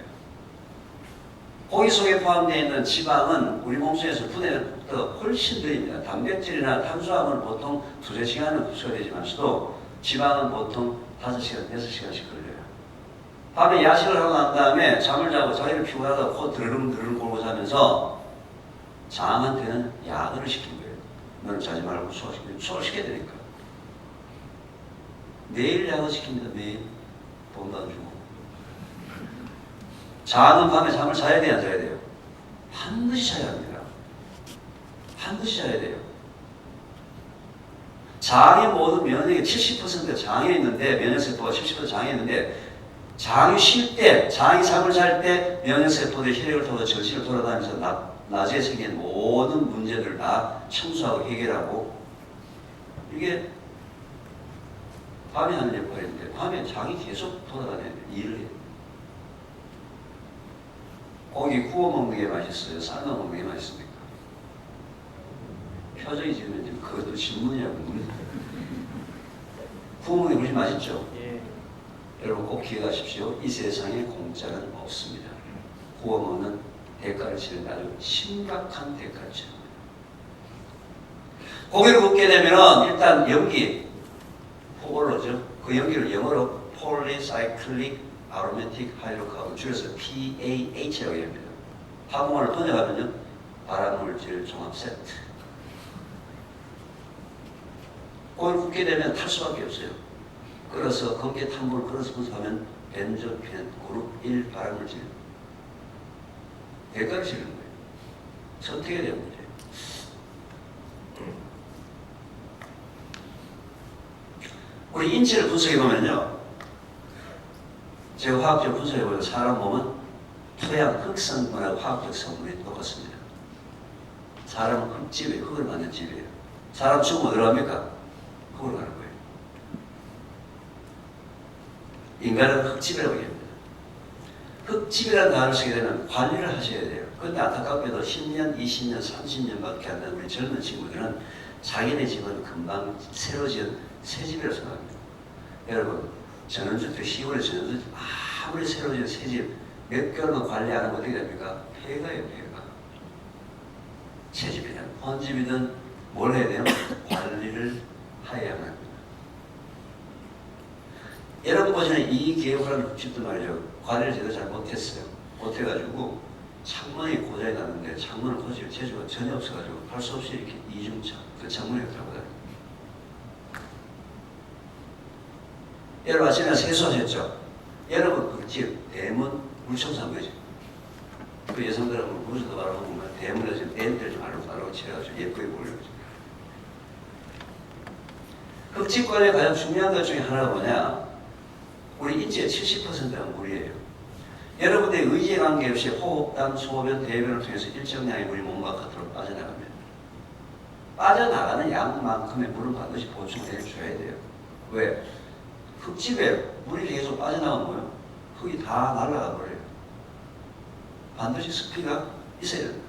고기 속에 포함되어 있는 지방은 우리 몸속에서 분해부터 훨씬 느립니다. 단백질이나 탄수화물은 보통 2~3시간은 흡수가 되지만서도 지방은 보통 5시간, 6시간씩 걸려요. 밤에 야식을 하고 난 다음에 잠을 자고 자기를 피곤하다 코 드르릉 골고 자면서 장한테는 야근을 시킨 거예요. 너는 자지 말고 소화시켜야 되니까. 매일 야근시킵니다. 매일. 돈도 안 주고. 장은 밤에 잠을 자야 돼요, 안 자야 돼요? 반드시 자야 합니다. 반드시 자야 돼요. 장의 모든 면역이 70%가 장에 있는데, 면역세포가 70% 장에 있는데, 장이 쉴 때, 장이 잠을 잘 때 면역세포들이 혈액을 통해 전신을 돌아다니면서 낮에 생긴 모든 문제들을 다 청소하고 해결하고, 이게 밤에 하는 역할인데, 밤에 장이 계속 돌아다녀야 돼요. 일을 해요. 고기 구워 먹는 게 맛있어요? 삶아 먹는 게 맛있습니까? 표정이 지금 지금 그것도 질문이라고 묻는다. 구워 먹는 게 훨씬 맛있죠? 예. 여러분 꼭 기억하십시오. 이 세상에 공짜는 없습니다. 구워 먹는 대가를 치는 아주 심각한 대가를 치는 거예요. 고기를 굽게 되면 일단 연기, 포올로죠. 그 연기를 영어로 Polycyclic Aromatic Hydrocarbon, 줄여서 PAH라고 합니다. 한국말로 번역하면요, 발암물질 종합 세트. 고기를 굽게 되면 탈 수밖에 없어요. 끓여서 거기에 탄 물을 끓여서 분석하면 벤조피렌 그룹 1 발암물질. 대가를 치는 거예요. 선택해야 되는 문제예요. 우리 인체를 분석해 보면요, 제가 화학적 분석해 보면 사람 몸은 토양, 흙성분하고 화학적 성분이 똑같습니다. 사람은 흙집이에요. 흙을 만든 집이에요. 사람 죽으면 어디로 갑니까? 흙으로 가는 거예요. 인간은 흙집이라고 얘기합니다. 흙집이라는 단어를 쓰게 되면 관리를 하셔야 돼요. 그런데 안타깝게도 10년, 20년, 30년밖에 안 된 우리 젊은 친구들은 자기네 집은 금방 새로 지은 새 집이라고 생각합니다. 여러분, 전원주택, 시골의 전원주택 아무리 새로 지은 새 집 몇 개월만 관리 안 하면 어떻게 됩니까? 폐가예요, 폐가. 새 집이든 헌집이든 뭘 해야 돼요? 관리를 해야만 합니다. 여러분 보시는 이 개혁하는 흙집도 말이죠. 관리를 제대로 잘 못했어요. 못해가지고 창문이 고장이 났는데 창문을 고칠 재주가 전혀 없어가지고 할 수 없이 이렇게 이중창, 그 창문에 들어가고 다녀요. 여러분 아침에 세수하셨죠? 여러분 그 집 대문 물청소한 거죠. 그 여성들하고 무슨도 바라보고 보면 대문에서 렌트를 좀 알로 칠해가지고 예쁘게 보려고. 흙집 관리의 가장 중요한 것 중에 하나가 뭐냐? 우리 인체의 70%가 물이에요. 여러분의 의지에 관계없이 호흡,단, 소변, 대변을 통해서 일정량의 물이 몸과 겉으로 빠져나갑니다. 빠져나가는 양만큼의 물은 반드시 보충해줘야 돼요. 왜? 흙집에 물이 계속 빠져나가면 뭐예요? 흙이 다 날아가 버려요. 반드시 습기가 있어야 됩니다.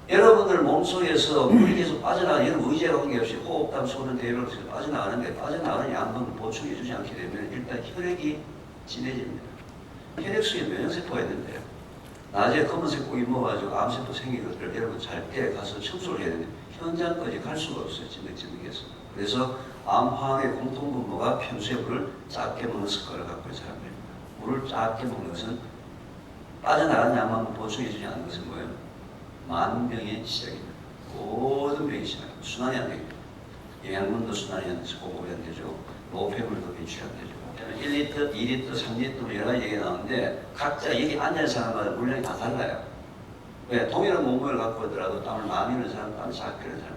여러분들 몸속에서 물이 계속 빠져나가는 여러분 의지에 관계없이 호흡,단, 소변, 대변을 통해서 빠져나가는데 빠져나가는 양만큼 보충해주지 않게 되면 일단 혈액이 진해집니다. 혈액 속에 면역세포가 있는데요. 낮에 검은색 고기 먹어가지고 암세포 생긴 것들을 여러분 잘 때 가서 청소를 해야 되는데 현장까지 갈 수가 없어요. 찐득찐득해서. 그래서 암황의 공통분모가 평소에 물을 작게 먹는 습관을 갖고 있는 사람들입니다. 물을 작게 먹는 것은 빠져나가는 양만큼 보충해주지 않는 것은 뭐예요? 만병의 시작입니다. 모든 병이 시작입니다. 순환이 안 됩니다. 영양분도 순환이 안 돼서 공급이 안 되죠. 노폐물도 배출이 안 되죠. 1리터, 2리터, 3리터 여러 가지 얘기가 나오는데 각자 여기 앉은 사람마다 물량이 다 달라요. 왜? 동일한 몸무게를 갖고 있더라도 땀을 많이 흘리는 사람, 땀을 작게 흘리는 사람.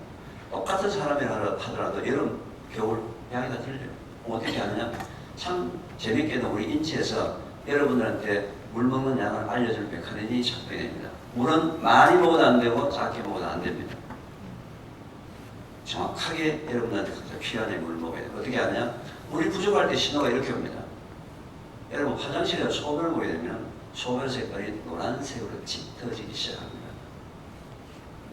똑같은 사람이라 하더라도 여름, 겨울 양이 다 틀려요. 어떻게 하느냐? 참 재밌게도 우리 인체에서 여러분들한테 물 먹는 양을 알려주는 메커니즘이 작동이 됩니다. 물은 많이 먹어도 안 되고 작게 먹어도 안 됩니다. 정확하게 여러분한테 각자 필요한 물을 먹어야 돼요. 어떻게 하냐? 물이 부족할 때 신호가 이렇게 옵니다. 여러분 화장실에 소변을 보게 되면 소변 색깔이 노란색으로 짙어지기 시작합니다.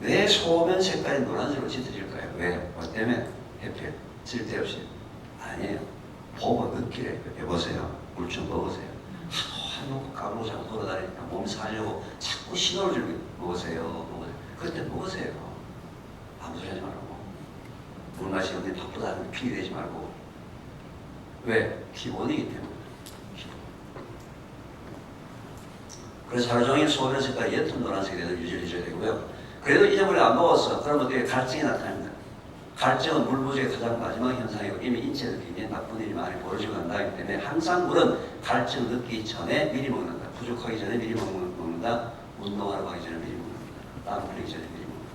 왜 소변 색깔이 노란색으로 짙어질까요? 왜? 뭐 때문에? 해필 쓸데없이 아니에요. 보고 느끼래요. 여보세요. 물 좀 먹으세요. 하도 해놓고 까불고 자꾸 돌아다니니까 몸이 살려고 자꾸 신호를 주고 먹으세요. 먹으세요. 그때 먹으세요. 아무 소리 하지 말고. 물 마시는데 바쁘다는 핑계 대지 말고. 왜? 기본이기 때문에. 기본. 그래서 하루 종일 소변 색깔이 옅은 노란색이 되도록 유지를 해줘야 되고요. 그래도 잊어버리고 안 먹었어. 그러면 어떻게 갈증이 나타납니다. 갈증은 물 부족의 가장 마지막 현상이고 이미 인체에서 굉장히 나쁜 일이 많이 벌어지고 난다기 때문에 항상 물은 갈증을 느끼기 전에 미리 먹는다. 부족하기 전에 미리 먹는다. 운동하러 가기 전에 미리 먹는다. 땀 흘리기 전에 미리 먹는다.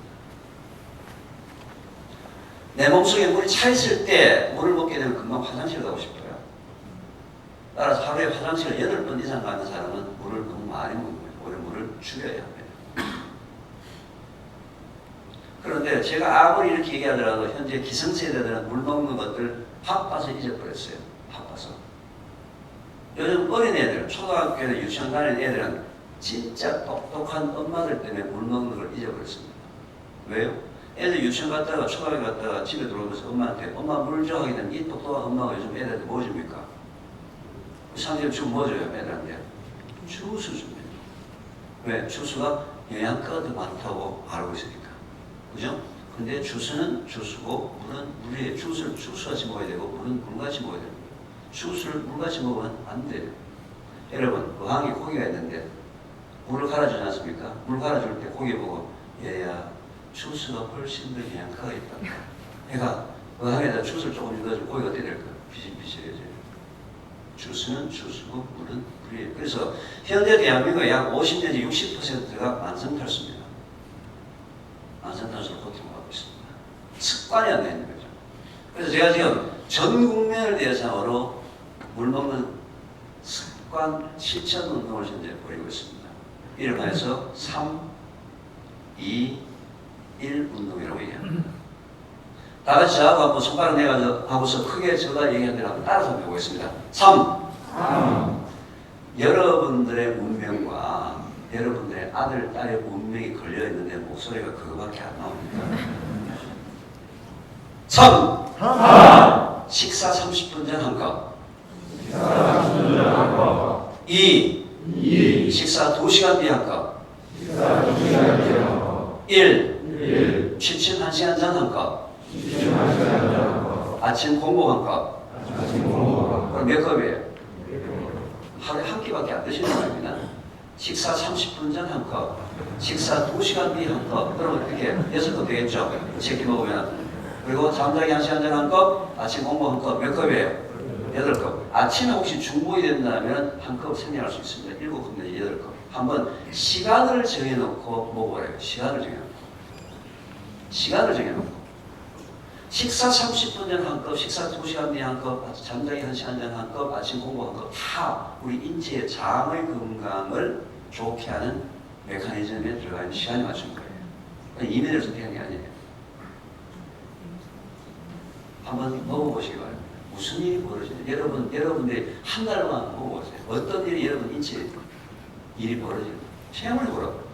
내 몸속에 물이 차 있을 때 물을 먹게 되면 금방 화장실 가고 싶어요. 따라서 하루에 화장실을 8번 이상 가는 사람은 물을 너무 많이 먹는 거예요. 오히려 물을 줄여야 합니다. 그런데 제가 아무리 이렇게 얘기하더라도 현재 기성세대들은 물 먹는 것들 바빠서 잊어버렸어요. 바빠서. 요즘 어린애들, 초등학교나 유치원 다니는 애들은 진짜 똑똑한 엄마들 때문에 물 먹는 걸 잊어버렸습니다. 왜요? 애들 유치원 갔다가 초등학교 갔다가 집에 들어오면서 엄마한테 엄마 물 줘 하게 되면 이 똑똑한 엄마가 요즘 애들한테 뭐 줍니까? 상대적으로 지금 뭐 줘요 애들한테? 주스 줍니다. 왜? 주스가 영양가가 더 많다고 알고 있으니까. 그죠? 근데 주스는 주스고 물은 물이에요. 주스를 주스같이 먹어야 되고 물은 물같이 먹어야 됩니다. 주스를 물같이 먹으면 안 돼요. 여러분 어항에 고기가 있는데 물을 갈아주지 않습니까? 물 갈아줄 때 고기 보고 얘야 주스가 훨씬 더 영양가가 있다. 얘가 어항에다 주스를 조금 넣어주면 고기가 어떻게 될까요? 비실비실해져요. 주스는 주스고 물은 물이에요. 그래서 현재 대한민국의 약 50 내지 60%가 만성탈수입니다. 만성탈수로 고통받고 있습니다. 습관이 안 되는 거죠. 그래서 제가 지금 전 국민을 대상으로 물 먹는 습관 실천 운동을 현재 벌이고 있습니다. 이를 해서 3, 2, 1 운동이라고 얘기합니다. 다 같이 저하고 한번 손가락 내가지고 하고서 크게 저가 얘기한 대로 한번 따라서 해보겠습니다. 3. 여러분들의 운명과 여러분들의 아들, 딸의 운명이 걸려있는데 목소리가 그거밖에 안 나옵니다. 3. 식사 30분 전 한 컵. 2. 식사 2시간 뒤 한 컵. 1. 취침 1시간 전 한 컵. 아침 공복 한 컵. 그럼 몇 컵이에요? 하루에 한 끼밖에 안 드시는 겁니다. 식사 30분 전 한 컵, 식사 2시간 뒤 한 컵, 그러면 이렇게 6컵 되겠죠? 3끼 먹으면. 그리고 잠자기 1시간 전 한 컵, 아침 공복 한 컵, 몇 컵이에요? 8컵. 아침에 혹시 중복이 된다면 한 컵 생략할 수 있습니다. 7컵 내지 8컵. 한번 시간을 정해놓고 먹어봐요. 시간을 정해놓고. 식사 30분 전 한 컵, 식사 2시간 뒤 한 컵, 잠자기 1시간 전 한 컵, 아침 공복 한 컵, 다 우리 인체의 장의 건강을 좋게 하는 메커니즘에 들어가 있는 시간에 맞춘 거예요. 이면을 선택한 게 아니에요. 한번 먹어보시기 바랍니다. 무슨 일이 벌어지냐. 여러분들이 한 달만 먹어보세요. 어떤 일이 여러분 인체에 일이 벌어지냐. 체험을 해보라고.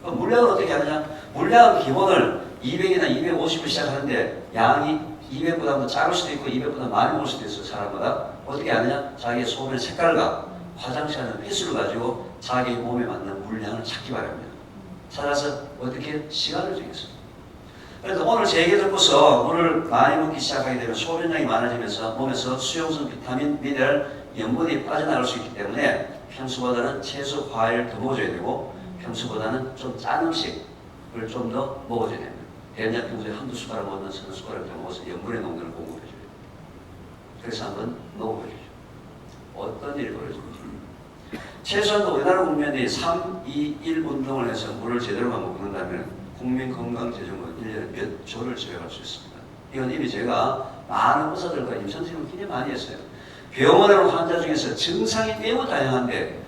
물량을 어떻게 하느냐. 물량은 기본을 200이나 250을 시작하는데 양이 200보다 작을 수도 있고 200보다 많이 먹을 수도 있어요. 사람마다. 어떻게 하느냐. 자기의 소변의 색깔과 화장실 하는 횟수를 가지고 자기 몸에 맞는 물량을 찾기 바랍니다. 찾아서 어떻게 시간을 정했습니다. 그래서 오늘 제 얘기 듣고서 물을 많이 먹기 시작하게 되면 소변량이 많아지면서 몸에서 수용성 비타민, 미네랄, 염분이 빠져나갈 수 있기 때문에 평소보다는 채소, 과일을 더 먹어줘야 되고 평소보다는 좀 짠 음식을 좀 더 먹어줘야 됩니다. 대략 평소에 한두 숟가락 먹는 서너 숟가락 더 먹어서 염분의 농도를 공급해줘요. 그래서 한번 먹어보시죠. 어떤 일이 벌어지는지. 최소한 우리나라 국민이 3, 2, 1 운동을 해서 물을 제대로만 먹는다면 국민건강재정은 1년에 몇 조를 절약할 수 있습니다. 이건 이미 제가 많은 의사들과 임상실험을 굉장히 많이 했어요. 병원에 온 환자 중에서 증상이 매우 다양한데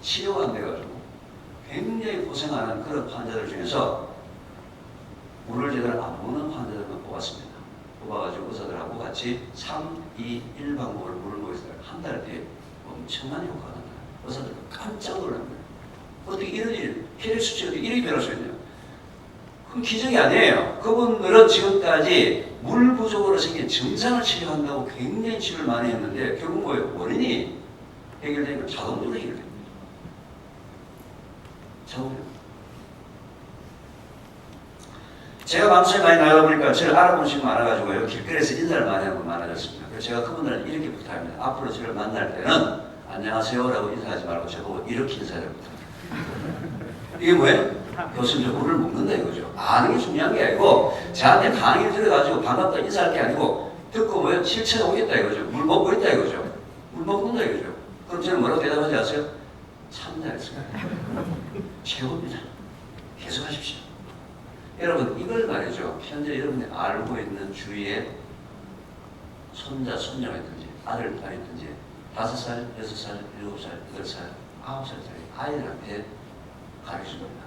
치료가 안 돼가지고 굉장히 고생하는 그런 환자들 중에서 물을 제대로 안 먹는 환자들만 뽑았습니다. 뽑아가지고 의사들하고 같이 3, 2, 1 방법으로 물을 먹였어요. 한 달 뒤에 엄청난 효과가 나요. 의사들 깜짝 놀랍니다. 어떻게 이런 일, 혈액 수치가 이렇게 변할 수 있냐? 그건 기적이 아니에요. 그분들은 지금까지 물 부족으로 생긴 증상을 치료한다고 굉장히 치료를 많이 했는데 결국 뭐예요? 원인이 해결되니까 자동적으로 해결됩니다. 자동적으로. 제가 방송에 많이 나가다 보니까 저를 알아보는 친구 많아가지고요. 길거리에서 인사를 많이 하는 분 많아졌습니다. 그래서 제가 그분들은 이렇게 부탁합니다. 앞으로 저를 만날 때는 안녕하세요라고 인사하지 말고 저보고 이렇게 인사를 부탁합니다. 이게 뭐예요? 교수님 저 물을 먹는다 이거죠. 아는 게 중요한 게 아니고 저한테 강의를 들어가지고 반갑다 인사할 게 아니고 듣고 뭐예요? 실체가 오겠다 이거죠. 물 먹고 있다 이거죠. 물 먹는다 이거죠. 그럼 저는 뭐라고 대답하지 아세요? 참 잘했어요. 최고입니다. 계속 하십시오. 여러분 이걸 말이죠. 현재 여러분이 알고 있는 주위에 손자, 손녀가 있든지 아들, 딸이 있든지 5살, 6살, 7살, 8살, 9살짜리 아이들한테 가르쳐줍니다.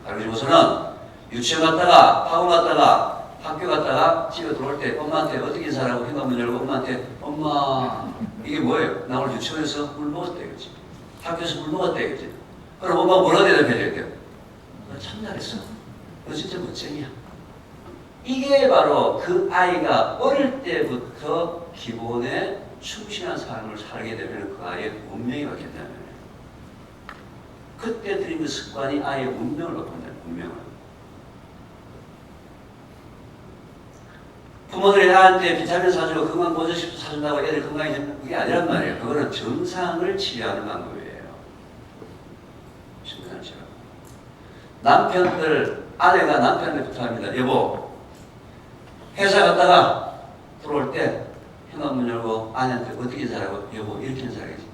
가르쳐주고서는 유치원 갔다가 학원 갔다가 학교 갔다가 집에 들어올 때 엄마한테 어떻게 인사하라고 현관문 열고 엄마한테 엄마 이게 뭐예요? 나 오늘 유치원에서 물 먹었다 이거지. 학교에서 물 먹었다 이거지. 그럼 엄마가 뭐라 대답해야 돼요? 너 참 잘했어. 너 진짜 멋쟁이야. 이게 바로 그 아이가 어릴 때부터 기본에 충실한 삶을 살게 되면 그 아이의 운명이 바뀐다는 거예요. 그때 들인 그 습관이 아이의 운명을 바꾼다. 운명을. 부모들이 나한테 비타민 사주고 건강 보조식 사준다고 애들 건강해지는 그게 아니란 말이에요. 그거는 증상을 치료하는 방법이에요. 증상을 치료. 남편들 아내가 남편한테 부탁합니다. 여보, 회사 갔다가 들어올 때 현관문 열고 아내한테 어떻게 인사하라고? 여보, 이렇게 인사하겠지.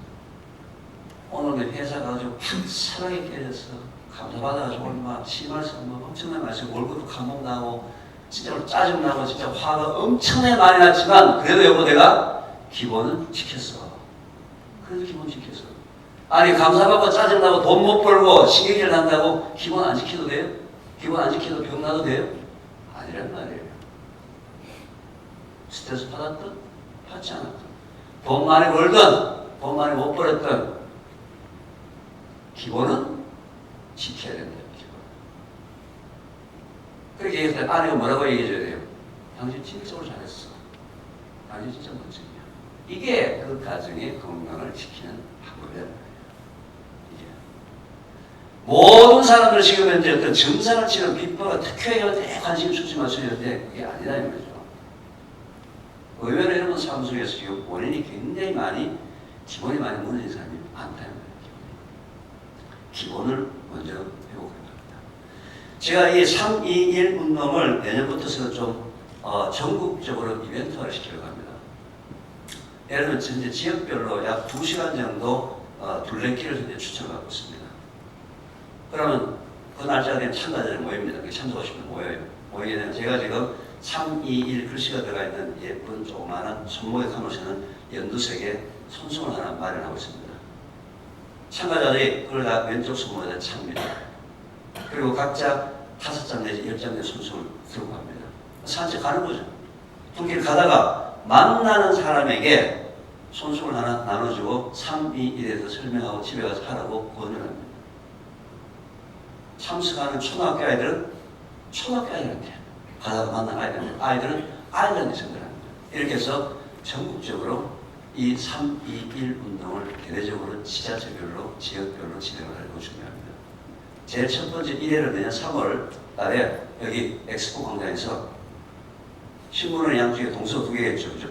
오늘 회사 가가지고 확실하게 깨졌어. 감사받아가지고 막 심할서 뭐 엄청나게 마시고 월급도 감옥 나고 진짜로 짜증나고 진짜 화가 엄청나게 많이 났지만 그래도 여보 내가 기본은 지켰어. 그래도 기본 지켰어. 아니 감사받고 짜증나고 돈 못 벌고 신경질 난다고 기본 안 지켜도 돼요? 기본 안 지켜도 병 나도 돼요? 아니란 말이에요. 스트레스 받았든 받지 않았든 돈 많이 벌든 돈 많이 못 벌었든 기본은 지켜야 된다. 기본. 그렇게 얘기했을 때 아내가 뭐라고 얘기해줘야 돼요? 당신 진짜 잘했어. 당신 진짜 멋지냐. 이게 그 가정의 건강을 지키는 방법이란 말이에요. 이게. 모든 사람들 지금 현재 어떤 증상을 치는 비법과 특효에 관심을 쏟지 마시는데 그게 아니다 이 말이죠. 의외로 여러분 삶 속에서 지금 원인이 굉장히 많이 기본이 많이 무너진 사람이 많다는 거예요. 기본을 먼저 회복해야 합니다. 제가 이 3, 2, 1 운동을 내년부터서 좀 전국적으로 이벤트화를 시키려고 합니다. 예를 들면 현재 지역별로 약 2시간 정도 둘레길을 현재 추천하고 있습니다. 그러면 그 날짜에 대한 참가자들이 모입니다. 참석하시면 모여요. 모이게 되면 제가 지금 3, 2, 1 글씨가 들어가 있는 예쁜 조그마한 손목에 감으시는 연두색의 손수건을 하나 마련하고 있습니다. 참가자들이 그걸 다 왼쪽 손목에 찹니다. 그리고 각자 5장 내지 10장 내 손수건을 들고 갑니다. 산책하는 거죠. 길 가다가 만나는 사람에게 손수건을 하나 나눠주고 3, 2, 1에서 설명하고 집에 가서 하라고 권유합니다. 참석하는 초등학교 아이들은 초등학교 아이들한테 가다가 만난 아이들은 아이들한테 전달합니다. 이렇게 해서 전국적으로 이 3, 2, 1 운동을 대대적으로 지자체별로 지역별로 진행을 하려고 준비합니다. 제일 첫 번째 1회를 내년 3월 달에 여기 엑스포 광장에서 신문은 양쪽에 동서 2개겠죠. 그죠?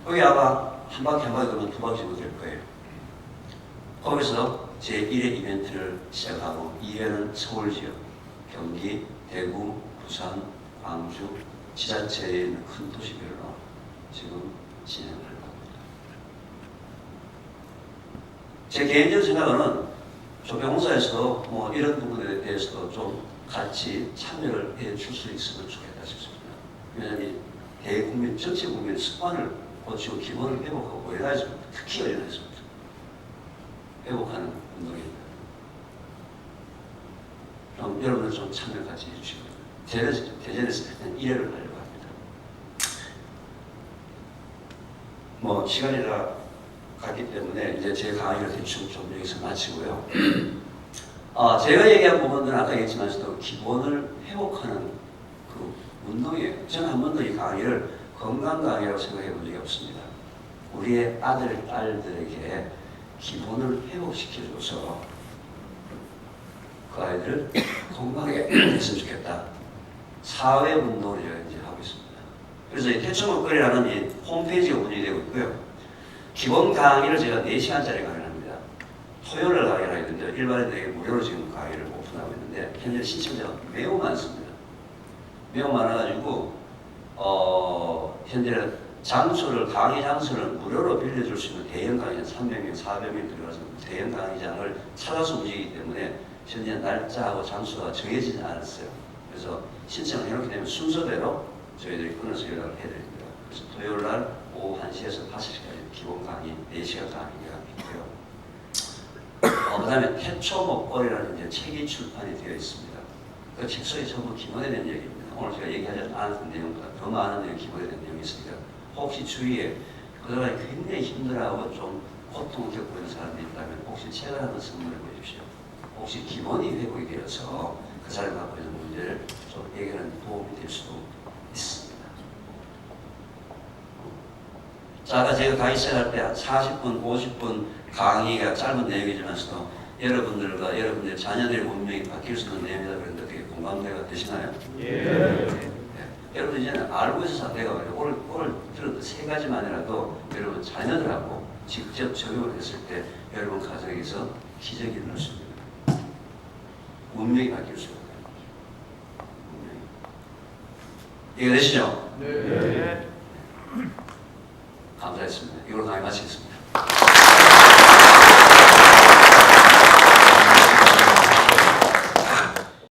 거기 아마 한 바퀴 돌면 2바퀴 정도 될 거예요. 거기서 제1회 이벤트를 시작하고 2회는 서울 지역, 경기, 대구, 부산, 광주, 지자체에 있는 큰 도시별로 지금 진행을 합니다. 제 개인적인 생각은 조병사에서도 뭐 이런 부분에 대해서도 좀 같이 참여를 해줄 수 있으면 좋겠다 싶습니다. 왜냐하면 대국민, 전체 국민의 습관을 고치고 기본을 회복하고 어린아이에서 특히 어린아이에서부터 회복하는 운동입니다. 그럼 여러분들 좀 참여 같이 해주시고 대전에서 일단 1회를 하려고 합니다. 뭐 시간이 다 갔기 때문에 이제 제 강의를 대충 좀 여기서 마치고요. 제가 얘기한 부분들은 아까 얘기했지만서도 기본을 회복하는 그 운동이에요. 저는 한 번도 이 강의를 건강 강의라고 생각해 본 적이 없습니다. 우리의 아들, 딸들에게 기본을 회복시켜줘서 그 아이들을 건강하게 했으면 좋겠다. 사회 운동을 제가 이제 하고 있습니다. 그래서 이 태초 먹거리라는 이 홈페이지가 운영이 되고 있고요. 기본 강의를 제가 4시간짜리 강의를 합니다. 토요일날 강의를 하게 되는데 일반인들에게 무료로 지금 강의를 오픈하고 있는데 현재 신청자가 매우 많습니다. 매우 많아가지고 현재 강의 장소를 무료로 빌려줄 수 있는 대형 강의장 300명, 400명 들어가서 대형 강의장을 찾아서 움직이기 때문에 현재 날짜하고 장소가 정해지지 않았어요. 그래서 신청을 해놓게 되면 순서대로 저희들이 끊어서 연락을 해드립니다. 그래서 토요일날 오후 1시에서 5시까지 기본 강의 4시간 강의가 있고요. 그 다음에 태초 먹거리라는 이제 책이 출판이 되어 있습니다. 그 책 속에 전부 기본에 대한 얘기입니다. 오늘 제가 얘기하지 않았던 내용보다 더 많은 내용 기본에 대한 내용이 있으니까 혹시 주위에 그 사람이 굉장히 힘들어하고 좀 고통을 겪고 있는 사람들이 있다면 혹시 책을 한번 선물해 보십시오. 혹시 기본이 회복이 되어서 그 사람이 갖고 있는 문제를 좀 해결하는 도움이 될 수도 있습니다. 자, 아까 제가 강의 시작할 때 40분, 50분 강의가 짧은 내용이지만서도 여러분들과 여러분들의 자녀들의 운명이 바뀔 수 있는 내용이다 그랬는데 어떻게 공감대가 되시나요? 예. 여러분 이제는 알고 있어서 안 돼요. 오늘 들은 3가지만이라도 여러분 자녀들하고 직접 적용을 했을 때 여러분 가정에서 기적이 일어날 수 있습니다. 운명이 바뀔 수 있어요. 운명이. 이해되시죠? 네. 감사했습니다. 이걸로 강의 마치겠습니다.